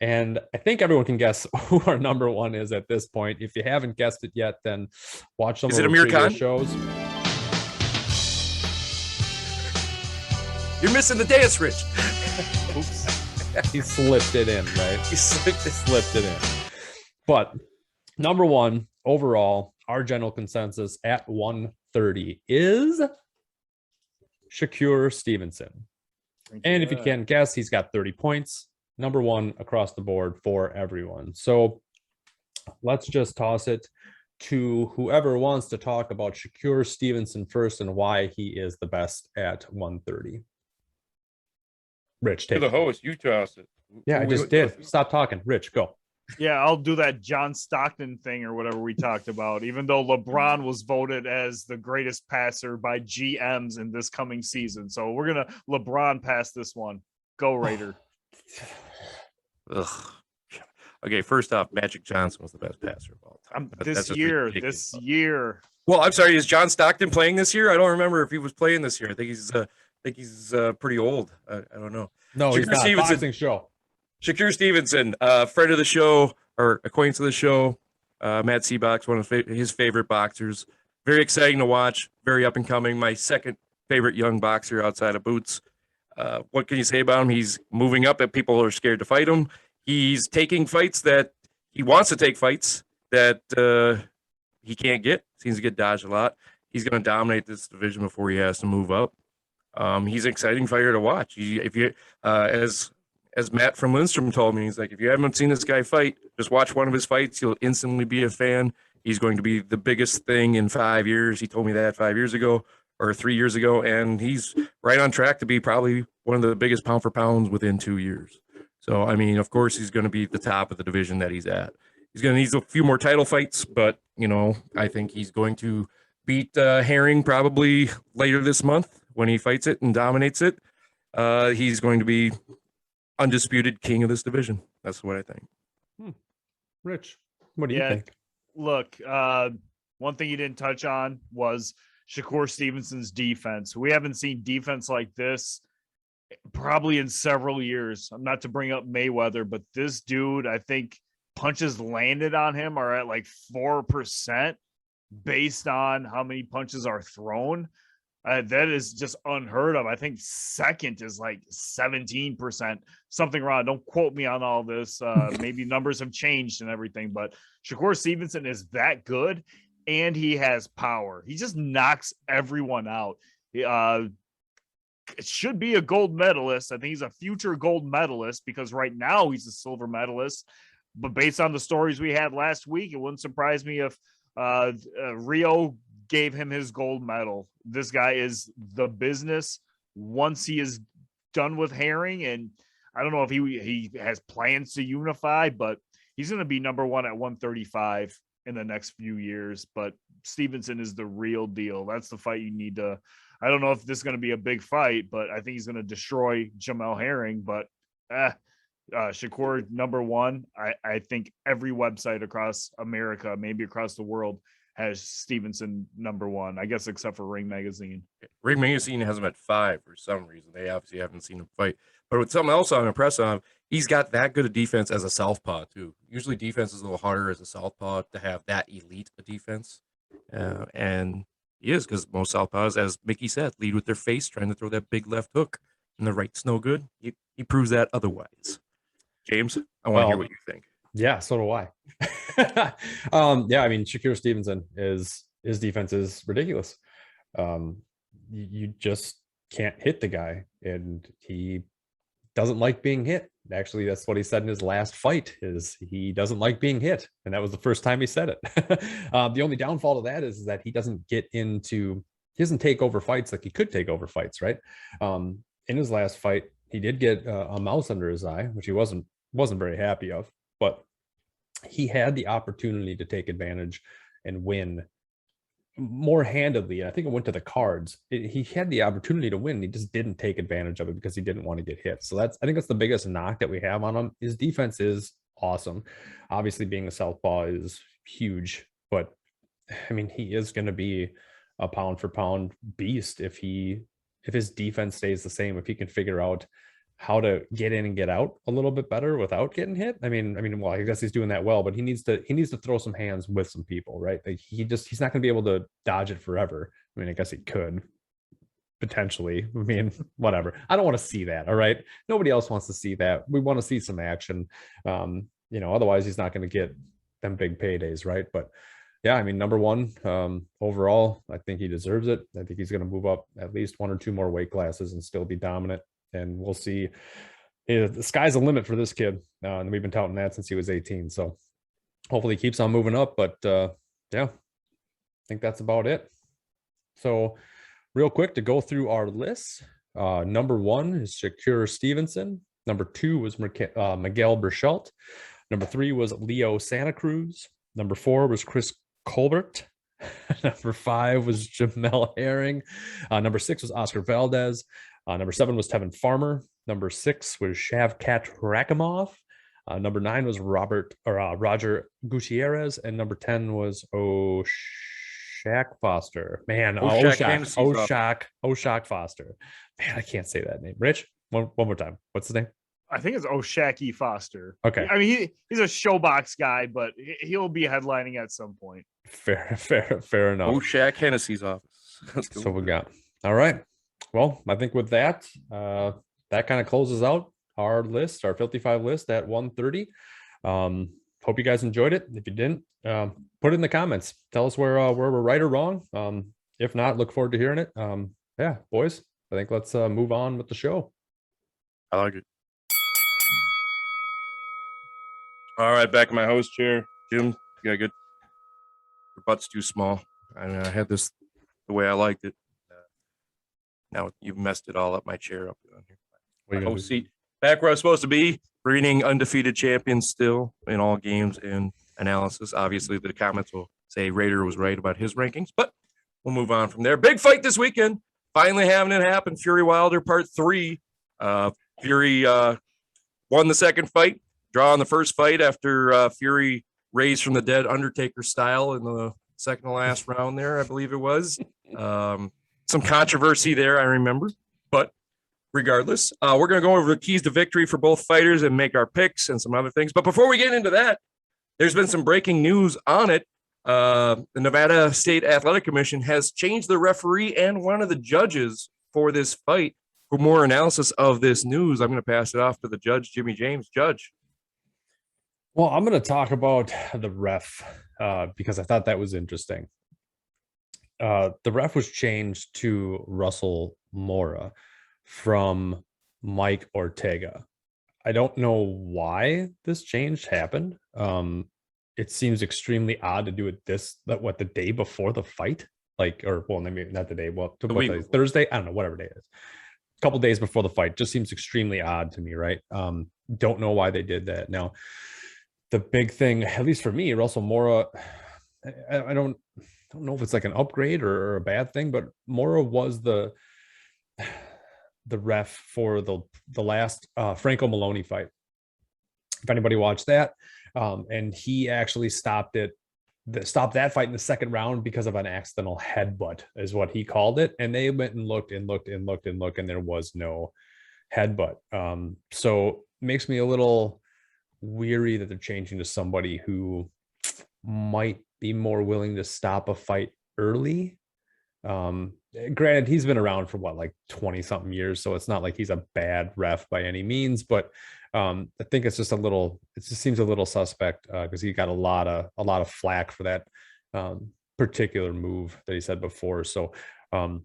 And I think everyone can guess who our number 1 is at this point. If you haven't guessed it yet, then watch some of the previous shows. You're missing the dance, Rich. Oops. He slipped it in, right? He slipped it in. But number 1 overall, our general consensus at 130 is Shakur Stevenson. And if you can't guess, he's got 30 points. Number 1 across the board for everyone. So let's just toss it to whoever wants to talk about Shakur Stevenson first and why he is the best at 130. Rich, take You're the host. You toss it. Yeah, I just did. Stop talking. Rich, go. Yeah, I'll do that John Stockton thing or whatever we talked about, even though LeBron was voted as the greatest passer by GMs in this coming season. So we're going to LeBron pass this one. Go Raider. Ugh. Okay, first off, Magic Johnson was the best passer of all time. This year. Well, I'm sorry. Is John Stockton playing this year? I don't remember if he was playing this year. I think he's pretty old. I don't know. No, he's not. Boxing show. Shakur Stevenson, friend of the show or acquaintance of the show. Matt Seabox, one of his favorite boxers. Very exciting to watch. Very up and coming. My second favorite young boxer outside of Boots. What can you say about him? He's moving up, and people are scared to fight him. He's taking fights that he wants to take fights that he can't get. Seems to get dodged a lot. He's going to dominate this division before he has to move up. He's an exciting fighter to watch. As Matt from Lindstrom told me, he's like, if you haven't seen this guy fight, just watch one of his fights. You'll instantly be a fan. He's going to be the biggest thing in 5 years. He told me that 5 years ago or 3 years ago, and he's right on track to be probably one of the biggest pound for pounds within 2 years. So, I mean, of course, he's going to be at the top of the division that he's at. He's going to need a few more title fights, but, I think he's going to beat Herring probably later this month when he fights it and dominates it. He's going to be undisputed king of this division. That's what I think. Rich, what do you think? Look, one thing you didn't touch on was Shakur Stevenson's defense. We haven't seen defense like this probably in several years. I'm not to bring up Mayweather, but this dude, I think punches landed on him are at like 4% based on how many punches are thrown. That is just unheard of. I think second is like 17%, something wrong. Don't quote me on all this. Maybe numbers have changed and everything, but Shakur Stevenson is that good, and he has power. He just knocks everyone out. It should be a gold medalist. I think he's a future gold medalist because right now he's a silver medalist. But based on the stories we had last week, it wouldn't surprise me if Rio gave him his gold medal. This guy is the business once he is done with Herring, and I don't know if he has plans to unify, but he's going to be number 1 at 135 in the next few years. But Stevenson is the real deal. That's the fight you need to. I don't know if this is going to be a big fight, but I think he's going to destroy Jamel Herring. But Shakur number 1. I think every website across America, maybe across the world, has Stevenson number 1, I guess, except for Ring Magazine. Ring Magazine has him at 5 for some reason. They obviously haven't seen him fight. But with something else I'm impressed on, he's got that good a defense as a southpaw, too. Usually defense is a little harder as a southpaw to have that elite a defense. And he is, because most southpaws, as Mickey said, lead with their face, trying to throw that big left hook. And the right's no good. He proves that otherwise. James, I want to hear what you think. Yeah, so do I. Yeah, I mean, Shakur Stevenson his defense is ridiculous. You just can't hit the guy, and he doesn't like being hit. Actually, that's what he said in his last fight, is he doesn't like being hit, and that was the first time he said it. The only downfall to that is that he doesn't take over fights like he could take over fights, right? In his last fight, he did get a mouse under his eye, which he wasn't very happy of. But he had the opportunity to take advantage and win more handedly. I think it went to the cards. He had the opportunity to win. He just didn't take advantage of it because he didn't want to get hit. So I think that's the biggest knock that we have on him. His defense is awesome. Obviously, being a southpaw is huge, but I mean, he is going to be a pound for pound beast if his defense stays the same. If he can figure out how to get in and get out a little bit better without getting hit. I mean, well, I guess he's doing that well, but he needs to throw some hands with some people, right? Like he's not going to be able to dodge it forever. I mean, I guess he could potentially. I mean, whatever. I don't want to see that. All right. Nobody else wants to see that. We want to see some action. Otherwise he's not going to get them big paydays, right? But yeah, I mean, number one, overall, I think he deserves it. I think he's going to move up at least 1 or 2 more weight classes and still be dominant. And we'll see. The sky's the limit for this kid. And we've been touting that since he was 18. So hopefully he keeps on moving up. But yeah, I think that's about it. So real quick to go through our lists. Number 1 is Shakur Stevenson. Number 2 was Miguel Burchelt. Number 3 was Leo Santa Cruz. Number 4 was Chris Colbert. Number 5 was Jamel Herring. Number 6 was Oscar Valdez. Number 7 was Tevin Farmer. Number 6 was Shavkat Rakimov. Number 9 was Roger Gutierrez. And number 10 was Oshak Foster. Man, Oshak Foster. Man, I can't say that name. Rich, one more time. What's his name? I think it's Oshaki Foster. Okay. I mean, he's a showbox guy, but he'll be headlining at some point. Fair enough. Shaq Hennessy's office. That's what we got. All right. Well, I think with that, that kind of closes out our list, our Filthy Five list at 130. Hope you guys enjoyed it. If you didn't, put it in the comments. Tell us where we're right or wrong. If not, look forward to hearing it. Yeah, boys, I think let's move on with the show. I like it. All right, back in my host chair. Jim, you got good? Your butt's too small. I had this the way I liked it. Now you've messed it all up. My chair up on here. My host seat back where I was supposed to be. Reigning undefeated champions still in all games and analysis. Obviously, the comments will say Raider was right about his rankings, but we'll move on from there. Big fight this weekend. Finally having it happen. Fury Wilder Part 3. Fury won the second fight. Draw in the first fight after Fury raised from the dead Undertaker style in the second to last round there, I believe it was. Some controversy there, I remember. But regardless, we're going to go over the keys to victory for both fighters and make our picks and some other things. But before we get into that, there's been some breaking news on it. The Nevada State Athletic Commission has changed the referee and one of the judges for this fight. For more analysis of this news, I'm going to pass it off to the judge, Jimmy James. Judge. Well, I'm going to talk about the ref because I thought that was interesting. The ref was changed to Russell Mora from Mike Ortega. I don't know why this change happened. It seems extremely odd to do it the day before the fight, maybe not the day, Thursday. I don't know, whatever day it is. A couple days before the fight just seems extremely odd to me, right? Don't know why they did that. Now, the big thing, at least for me, Russell Mora, I don't know if it's like an upgrade or a bad thing, but Mora was the ref for the last Franco Maloney fight. If anybody watched that, and he actually stopped that fight in the second round because of an accidental headbutt, is what he called it. And they went and looked, and there was no headbutt. So it makes me a little weary that they're changing to somebody who might be more willing to stop a fight early. Granted, he's been around for 20 something years, so it's not like he's a bad ref by any means, but I think it just seems a little suspect because he got a lot of flack for that particular move that he said before. So I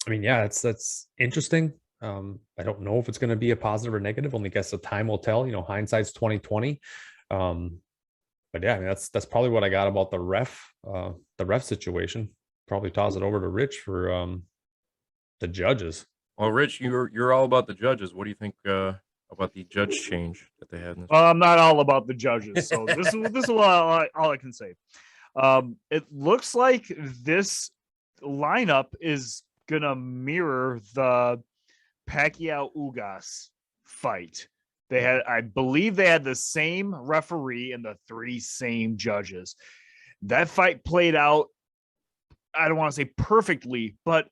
mean, yeah, that's interesting. I don't know if it's going to be a positive or negative. Only guess the time will tell. Hindsight's 2020. But yeah, I mean, that's probably what I got about the ref situation. Probably toss it over to Rich for the judges. Well, Rich, you're all about the judges. What do you think about the judge change that they had? I'm not all about the judges, so this is all I can say. It looks like this lineup is gonna mirror the Pacquiao Ugas fight. They had, I believe, they had the same referee and the 3 same judges. That fight played out, I don't want to say perfectly, but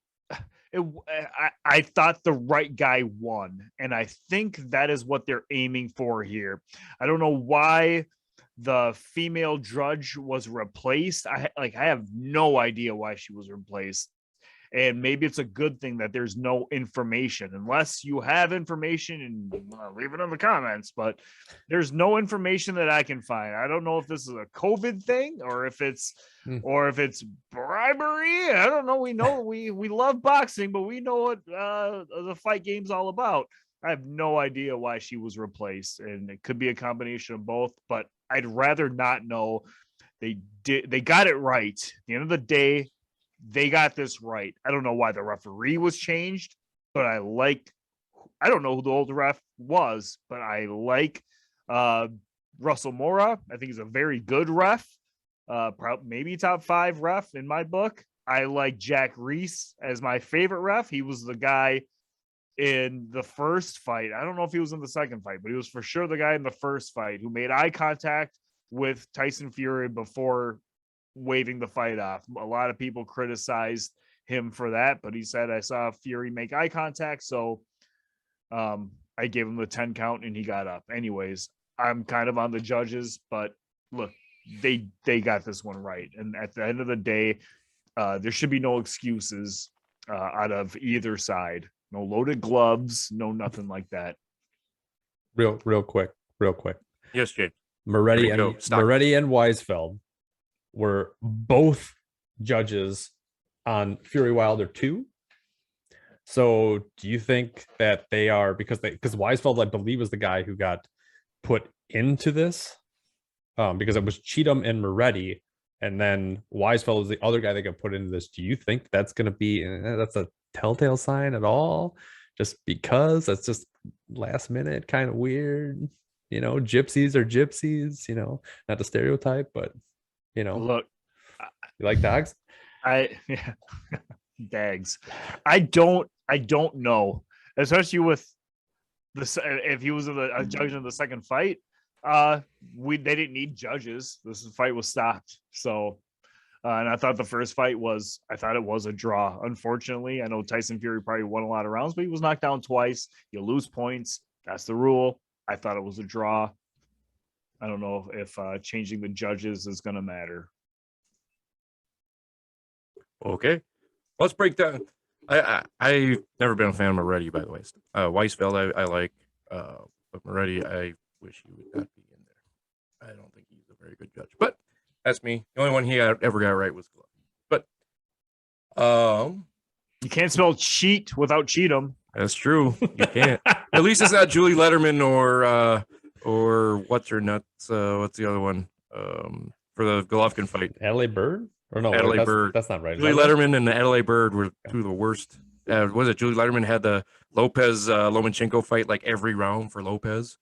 I thought the right guy won, and I think that is what they're aiming for here. I don't know why the female judge was replaced. I have no idea why she was replaced. And maybe it's a good thing that there's no information, unless you have information, and leave it in the comments. But there's no information that I can find. I don't know if this is a COVID thing or if it's bribery. I don't know. We know we love boxing, but we know what the fight game's all about. I have no idea why she was replaced, and it could be a combination of both. But I'd rather not know. They got it right. At the end of the day, they got this right. I don't know why the referee was changed, but I don't know who the old ref was, but I like Russell Mora. I think he's a very good ref. Maybe top 5 ref in my book. I like Jack Reese as my favorite ref. He was the guy in the first fight. I don't know if he was in the second fight, but he was for sure the guy in the first fight who made eye contact with Tyson Fury before waving the fight off. A lot of people criticized him for that, but he said, I saw Fury make eye contact, so I gave him the 10 count and he got up. Anyways, I'm kind of on the judges, but look, they got this one right. And at the end of the day, there should be no excuses out of either side. No loaded gloves, no nothing like that. Real quick. Yes, Jay. Moretti and Weisfeld were both judges on Fury Wilder 2. So do you think that they are, because Weisfeld, I believe, is the guy who got put into this, because it was Cheatham and Moretti, and then Weisfeld was the other guy that got put into this. Do you think that's going to be, that's a telltale sign at all? Just because that's just last minute, kind of weird, gypsies are gypsies, not the stereotype, but look, you like dogs? Dags. I don't know, especially with this. If he was a judge in the second fight, they didn't need judges. This fight was stopped. So, and I thought the first fight was a draw. Unfortunately, I know Tyson Fury probably won a lot of rounds, but he was knocked down twice. You lose points. That's the rule. I thought it was a draw. I don't know if changing the judges is going to matter. Okay, let's break down. I've never been a fan of Moretti, by the way. Weisfeld, I like, but Moretti, I wish he would not be in there. I don't think he's a very good judge, but that's me. The only one he ever got right was Glove. But you can't spell cheat without Cheatham. That's true. You can't. At least it's not Julie Letterman or what's her nuts. What's the other one? For the Golovkin fight. Adelaide Bird? Or no, Adelaide Bird. That's not right. Julie Letterman and Adelaide Bird were two of the worst. Was it Julie Letterman had the Lopez Lomachenko fight like every round for Lopez,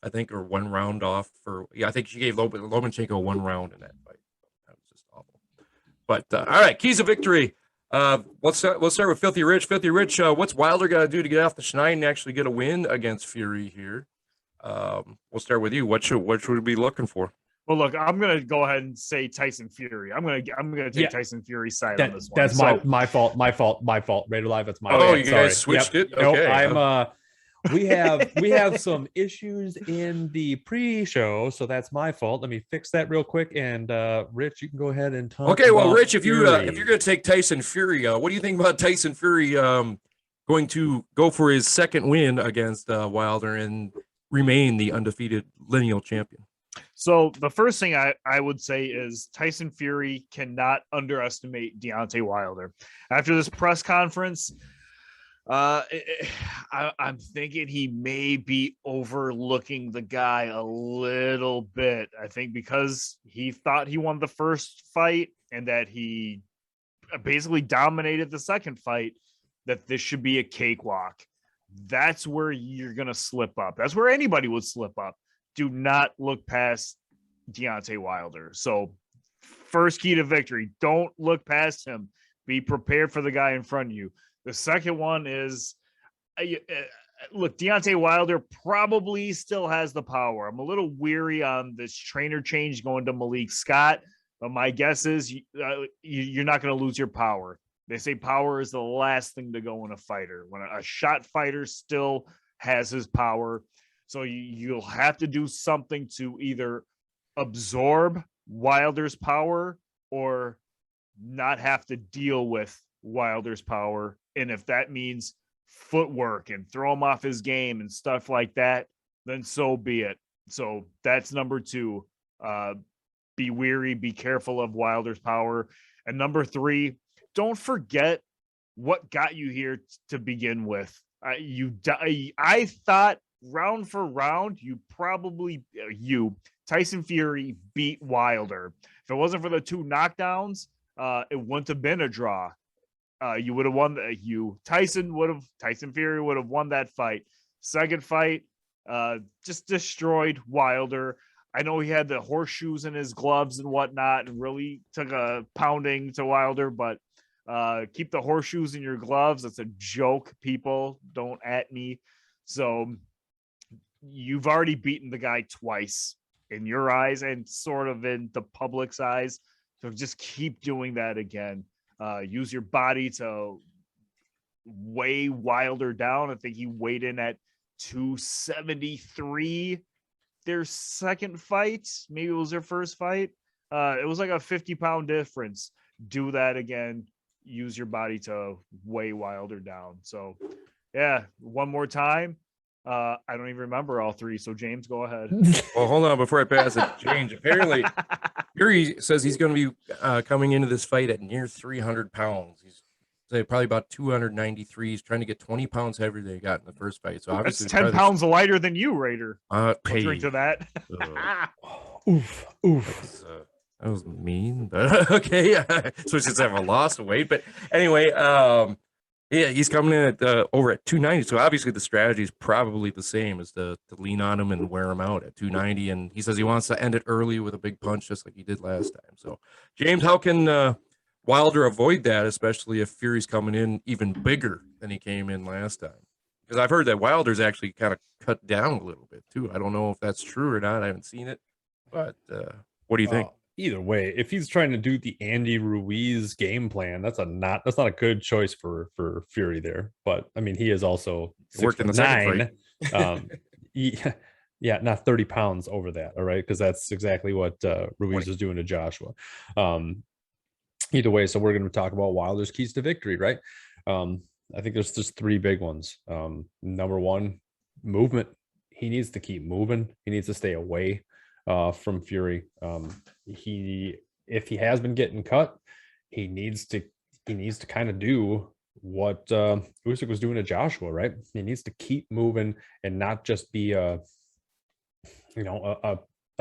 I think, or one round off for. Yeah, I think she gave Lomachenko one round in that fight. That was just awful. But all right, keys of victory. Let's start with Filthy Rich. Filthy Rich, what's Wilder got to do to get off the schneid and actually get a win against Fury here? We'll start with you. What should we be looking for? Well, look, I'm gonna go ahead and say Tyson Fury. I'm gonna take Tyson Fury's side on this one. That's my fault. Raider Live. That's my fault. Oh, you guys switched it. Nope, okay. We have some issues in the pre-show, so that's my fault. Let me fix that real quick. And Rich, you can go ahead and talk. Okay, well, Rich, if you're Fury. going to take Tyson Fury, what do you think about Tyson Fury going to go for his second win against Wilder and remain the undefeated lineal champion? So the first thing I would say is Tyson Fury cannot underestimate Deontay Wilder. After this press conference, I'm thinking he may be overlooking the guy a little bit. I think because he thought he won the first fight and that he basically dominated the second fight, that this should be a cakewalk. That's where you're going to slip up. That's where anybody would slip up. Do not look past Deontay Wilder. So first key to victory. Don't look past him. Be prepared for the guy in front of you. The second one is, look, Deontay Wilder probably still has the power. I'm a little weary on this trainer change going to Malik Scott, but my guess is you're not going to lose your power. They say power is the last thing to go in a fighter. When a shot fighter still has his power, so you'll have to do something to either absorb Wilder's power or not have to deal with Wilder's power. And if that means footwork and throw him off his game and stuff like that, then so be it. So that's number 2. Be weary, be careful of Wilder's power. And number 3, don't forget what got you here to begin with. I thought round for round, Tyson Fury beat Wilder. If it wasn't for the 2 knockdowns, it wouldn't have been a draw. You would have won. Tyson Fury would have won that fight. Second fight, just destroyed Wilder. I know he had the horseshoes in his gloves and whatnot, and really took a pounding to Wilder. But keep the horseshoes in your gloves. It's a joke. People, don't at me. So you've already beaten the guy twice in your eyes and sort of in the public's eyes. So just keep doing that again. Use your body to weigh Wilder down. I think he weighed in at 273 their second fight. Maybe it was their first fight. It was like a 50-pound difference. Do that again. Use your body to weigh Wilder down. So, yeah, one more time. I don't even remember all 3. So, James, go ahead. Well, hold on before I pass it. James, apparently, Fury says he's going to be coming into this fight at near 300 pounds. He's probably about 293. He's trying to get 20 pounds heavier than he got in the first fight. So obviously, that's 10 pounds lighter than you, Raider. Drink to that. Oof. That was mean, but okay. So since I have a loss of weight, but anyway, yeah, he's coming in at over at 290. So obviously the strategy is probably the same as to lean on him and wear him out at 290. And he says he wants to end it early with a big punch, just like he did last time. So, James, how can Wilder avoid that, especially if Fury's coming in even bigger than he came in last time? Because I've heard that Wilder's actually kind of cut down a little bit too. I don't know if that's true or not. I haven't seen it, but what do you think? Either way, if he's trying to do the Andy Ruiz game plan, that's not a good choice for Fury there. But I mean, he is also worked in the second fight. Yeah, not 30 pounds over that. All right, because that's exactly what Ruiz is doing to Joshua. Either way, so we're going to talk about Wilder's keys to victory, right? I think there's just 3 big ones. Number 1, movement. He needs to keep moving. He needs to stay away from Fury. If he has been getting cut, he needs to kind of do what Usyk was doing to Joshua, right? He needs to keep moving and not just be a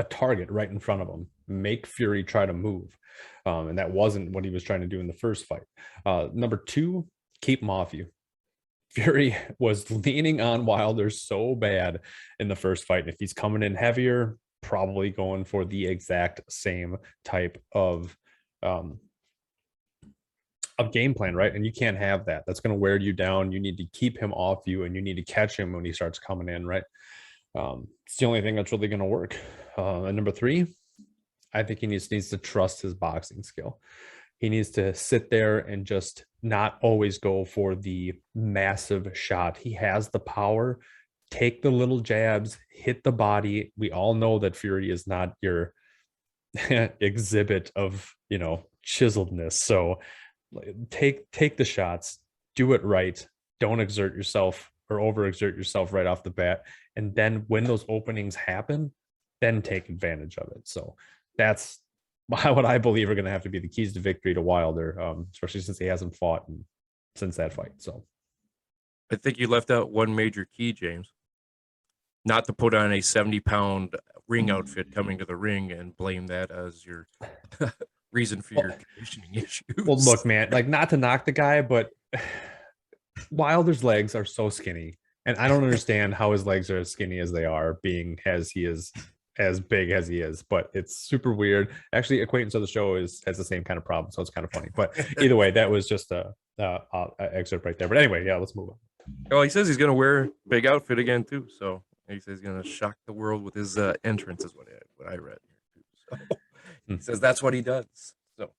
target right in front of him. Make Fury try to move, and that wasn't what he was trying to do in the first fight. Number 2, keep him off you. Fury was leaning on Wilder so bad in the first fight. If he's coming in heavier, probably going for the exact same type of game plan, right? And you can't have that. That's going to wear you down. You need to keep him off you, and you need to catch him when he starts coming in, right? It's the only thing that's really going to work. And number 3, I think he needs to trust his boxing skill. He needs to sit there and just not always go for the massive shot. He has the power. Take the little jabs, hit the body. We all know that Fury is not your exhibit of, chiseledness. So take the shots, do it right. Don't exert yourself or overexert yourself right off the bat. And then when those openings happen, then take advantage of it. So that's what I believe are going to have to be the keys to victory to Wilder, especially since he hasn't fought since that fight. So I think you left out one major key, James. Not to put on a 70-pound ring outfit coming to the ring and blame that as your reason for your conditioning issues. Well, look, man, not to knock the guy, but Wilder's legs are so skinny. And I don't understand how his legs are as skinny as they are, being as he is as big as he is, but it's super weird. Actually, acquaintance of the show has the same kind of problem, so it's kind of funny. But either way, that was just a excerpt right there. But anyway, yeah, let's move on. Well, he says he's going to wear big outfit again too. So he says he's going to shock the world with his entrance, is what I read here too. So he says that's what he does. So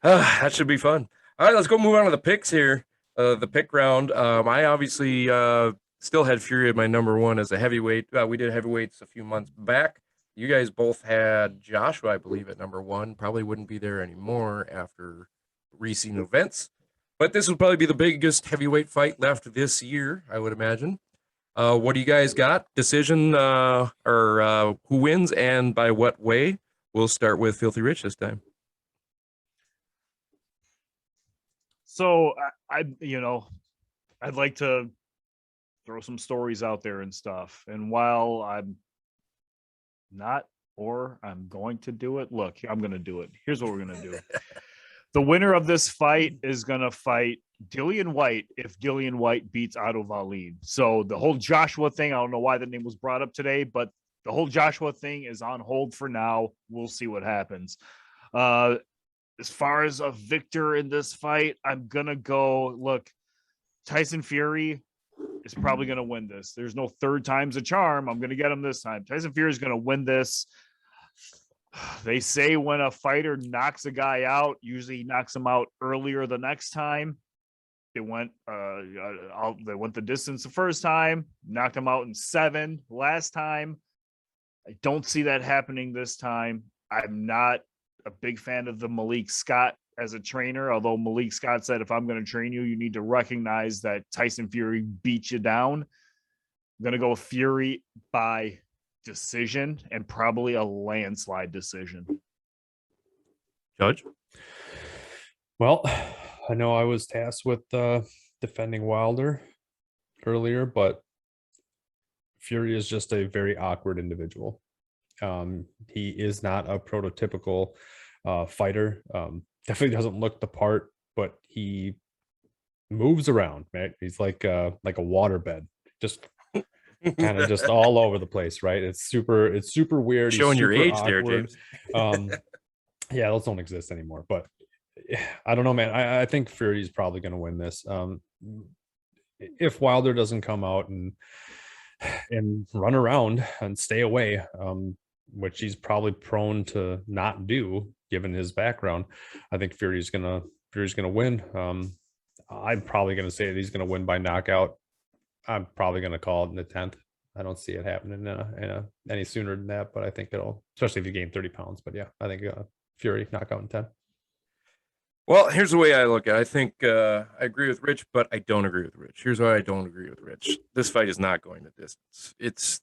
that should be fun. All right, let's go move on to the picks here. The pick round. I obviously still had Fury at my number one as a heavyweight. We did heavyweights a few months back. You guys both had Joshua, I believe, at number one. Probably wouldn't be there anymore after recent events. But this will probably be the biggest heavyweight fight left this year, I would imagine. What do you guys got? Decision or who wins and by what way? We'll start with Filthy Rich this time. So I'd like to throw some stories out there and stuff. And while I'm not, or I'm going to do it, look, I'm going to do it. Here's what we're going to do. The winner of this fight is going to fight Dillian White if Dillian White beats Otto Wallin. So the whole Joshua thing, I don't know why the name was brought up today, but the whole Joshua thing is on hold for now. We'll see what happens. As far as a victor in this fight, I'm going to go, look, Tyson Fury is probably going to win this. There's no third time's a charm. I'm going to get him this time. Tyson Fury is going to win this. They say when a fighter knocks a guy out, usually he knocks him out earlier the next time. They went the distance the first time, knocked him out in 7 last time. I don't see that happening this time. I'm not a big fan of the Malik Scott as a trainer, although Malik Scott said, if I'm going to train you, you need to recognize that Tyson Fury beat you down. I'm going to go Fury by decision and probably a landslide decision. Judge? Well, I know I was tasked with defending Wilder earlier, but Fury is just a very awkward individual. He is not a prototypical fighter. Definitely doesn't look the part, but he moves around, right? He's like a waterbed, just kind of just all over the place, right? It's super weird. Showing He's your super age awkward. there, James. Yeah, those don't exist anymore. But I don't know, man. I think Fury's probably going to win this. If Wilder doesn't come out and run around and stay away, which he's probably prone to not do given his background, I think Fury's gonna win. I'm probably gonna say that he's gonna win by knockout. I'm probably gonna call it in the 10th. I don't see it happening any sooner than that, but I think it'll, especially if you gain 30 pounds. But yeah, I think Fury knockout in 10. Well, here's the way I look at it. I think I agree with Rich, but I don't agree with Rich. Here's why I don't agree with Rich. This fight is not going the distance. It's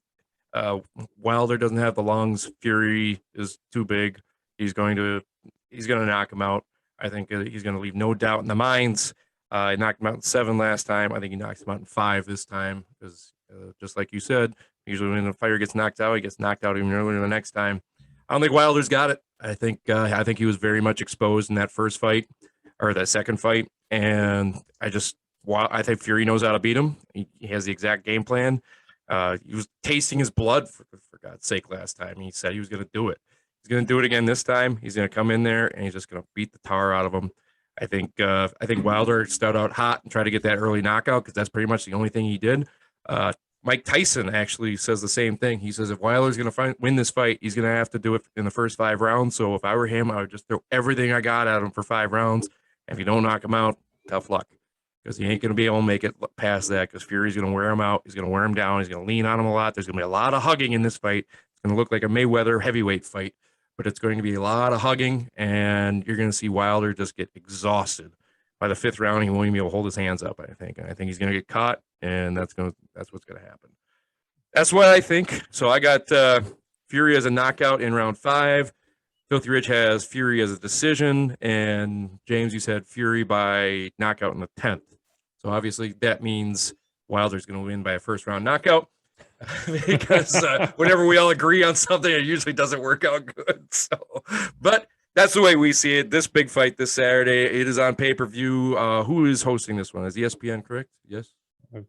Wilder doesn't have the lungs. Fury is too big. He's going to knock him out. I think he's going to leave no doubt in the minds. He knocked him out in 7 last time. I think he knocks him out in 5 this time because, just like you said, usually when a fighter gets knocked out, he gets knocked out even earlier the next time. I don't think Wilder's got it. I think he was very much exposed in that first fight or that second fight, and I think Fury knows how to beat him. He has the exact game plan. He was tasting his blood for God's sake last time. He said he was going to do it. He's going to do it again this time. He's going to come in there and he's just going to beat the tar out of him. I think Wilder started out hot and tried to get that early knockout because that's pretty much the only thing he did. Mike Tyson actually says the same thing. He says if Wilder's going to win this fight, he's going to have to do it in the first 5 rounds. So if I were him, I would just throw everything I got at him for 5 rounds. And if you don't knock him out, tough luck. Because he ain't going to be able to make it past that because Fury's going to wear him out. He's going to wear him down. He's going to lean on him a lot. There's going to be a lot of hugging in this fight. It's going to look like a Mayweather heavyweight fight, but it's going to be a lot of hugging, and you're going to see Wilder just get exhausted. By the 5th round, he won't even be able to hold his hands up, I think. And I think he's going to get caught, and that's what's going to happen. That's what I think. So I got Fury as a knockout in round 5. Filthy Rich has Fury as a decision, and James, you said Fury by knockout in the 10th. So obviously that means Wilder's going to win by a first-round knockout because whenever we all agree on something, it usually doesn't work out good. So, but that's the way we see it. This big fight this Saturday, it is on pay-per-view. Who is hosting this one? Is ESPN correct? Yes. I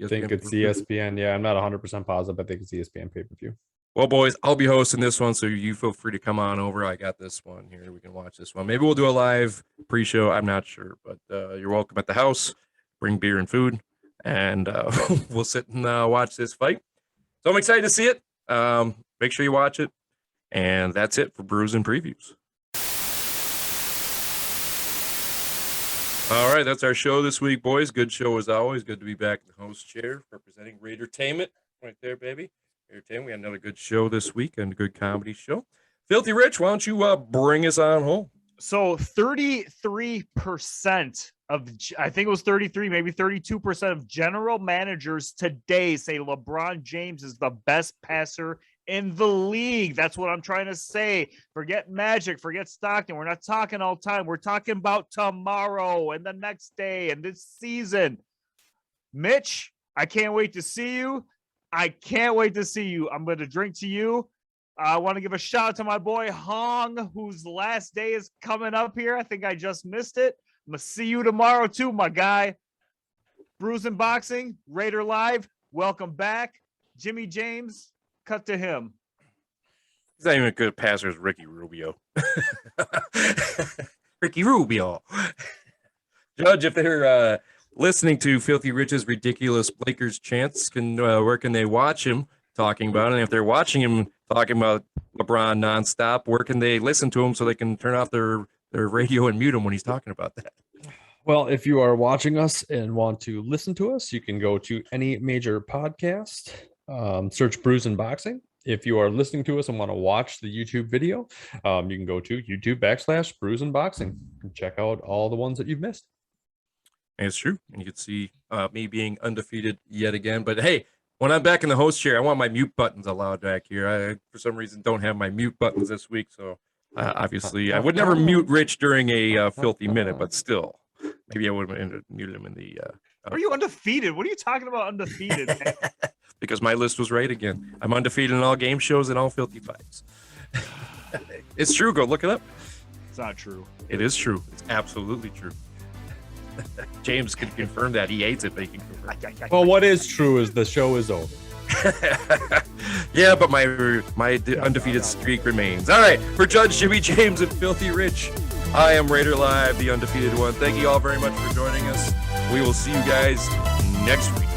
think it's ESPN. Yeah, I'm not 100% positive. I think it's ESPN pay-per-view. Well, boys, I'll be hosting this one, so you feel free to come on over. I got this one here. We can watch this one. Maybe we'll do a live pre-show. I'm not sure, but you're welcome at the house. Bring beer and food, and we'll sit and watch this fight. So I'm excited to see it. Make sure you watch it. And that's it for Brews and Previews. All right, that's our show this week, boys. Good show as always. Good to be back in the host chair representing Raidertainment. Right there, baby. Raidertainment. We had another good show this week and a good comedy show. Filthy Rich, why don't you bring us on home? So 33% of, I think it was 33, maybe 32% of general managers today say LeBron James is the best passer in the league. That's what I'm trying to say. Forget Magic, forget Stockton. We're not talking all time. We're talking about tomorrow and the next day and this season. Mitch, I can't wait to see you. I can't wait to see you. I'm going to drink to you. I want to give a shout out to my boy Hong, whose last day is coming up here. I think I just missed it. I'm going to see you tomorrow too, my guy. Brews and Boxing, Raider Live, welcome back. Jimmy James, cut to him. He's not even a good passer as Ricky Rubio. Ricky Rubio. Judge, if they're listening to Filthy Rich's ridiculous Lakers chants, where can they watch him talking about it? And if they're watching him talking about LeBron nonstop, where can they listen to him so they can turn off their radio and mute him when he's talking about that? Well, if you are watching us and want to listen to us, you can go to any major podcast, search Brews and Boxing. If you are listening to us and want to watch the YouTube video, you can go to YouTube.com/Brews and Boxing and check out all the ones that you've missed. And it's true. And you can see me being undefeated yet again. But hey, when I'm back in the host chair, I want my mute buttons allowed back here. I, for some reason, don't have my mute buttons this week. So obviously, I would never mute Rich during a filthy minute, but still, maybe I would have muted him in the. Are you undefeated? What are you talking about undefeated? Because my list was right again. I'm undefeated in all game shows and all filthy fights. It's true. Go look it up. It's not true. It is true. It's absolutely true. James can confirm that. He hates it, but he can confirm. Well, what is true is the show is over. Yeah, but my undefeated streak remains. All right, for Judge Jimmy James and Filthy Rich, I am Raider Live, the undefeated one. Thank you all very much for joining us. We will see you guys next week.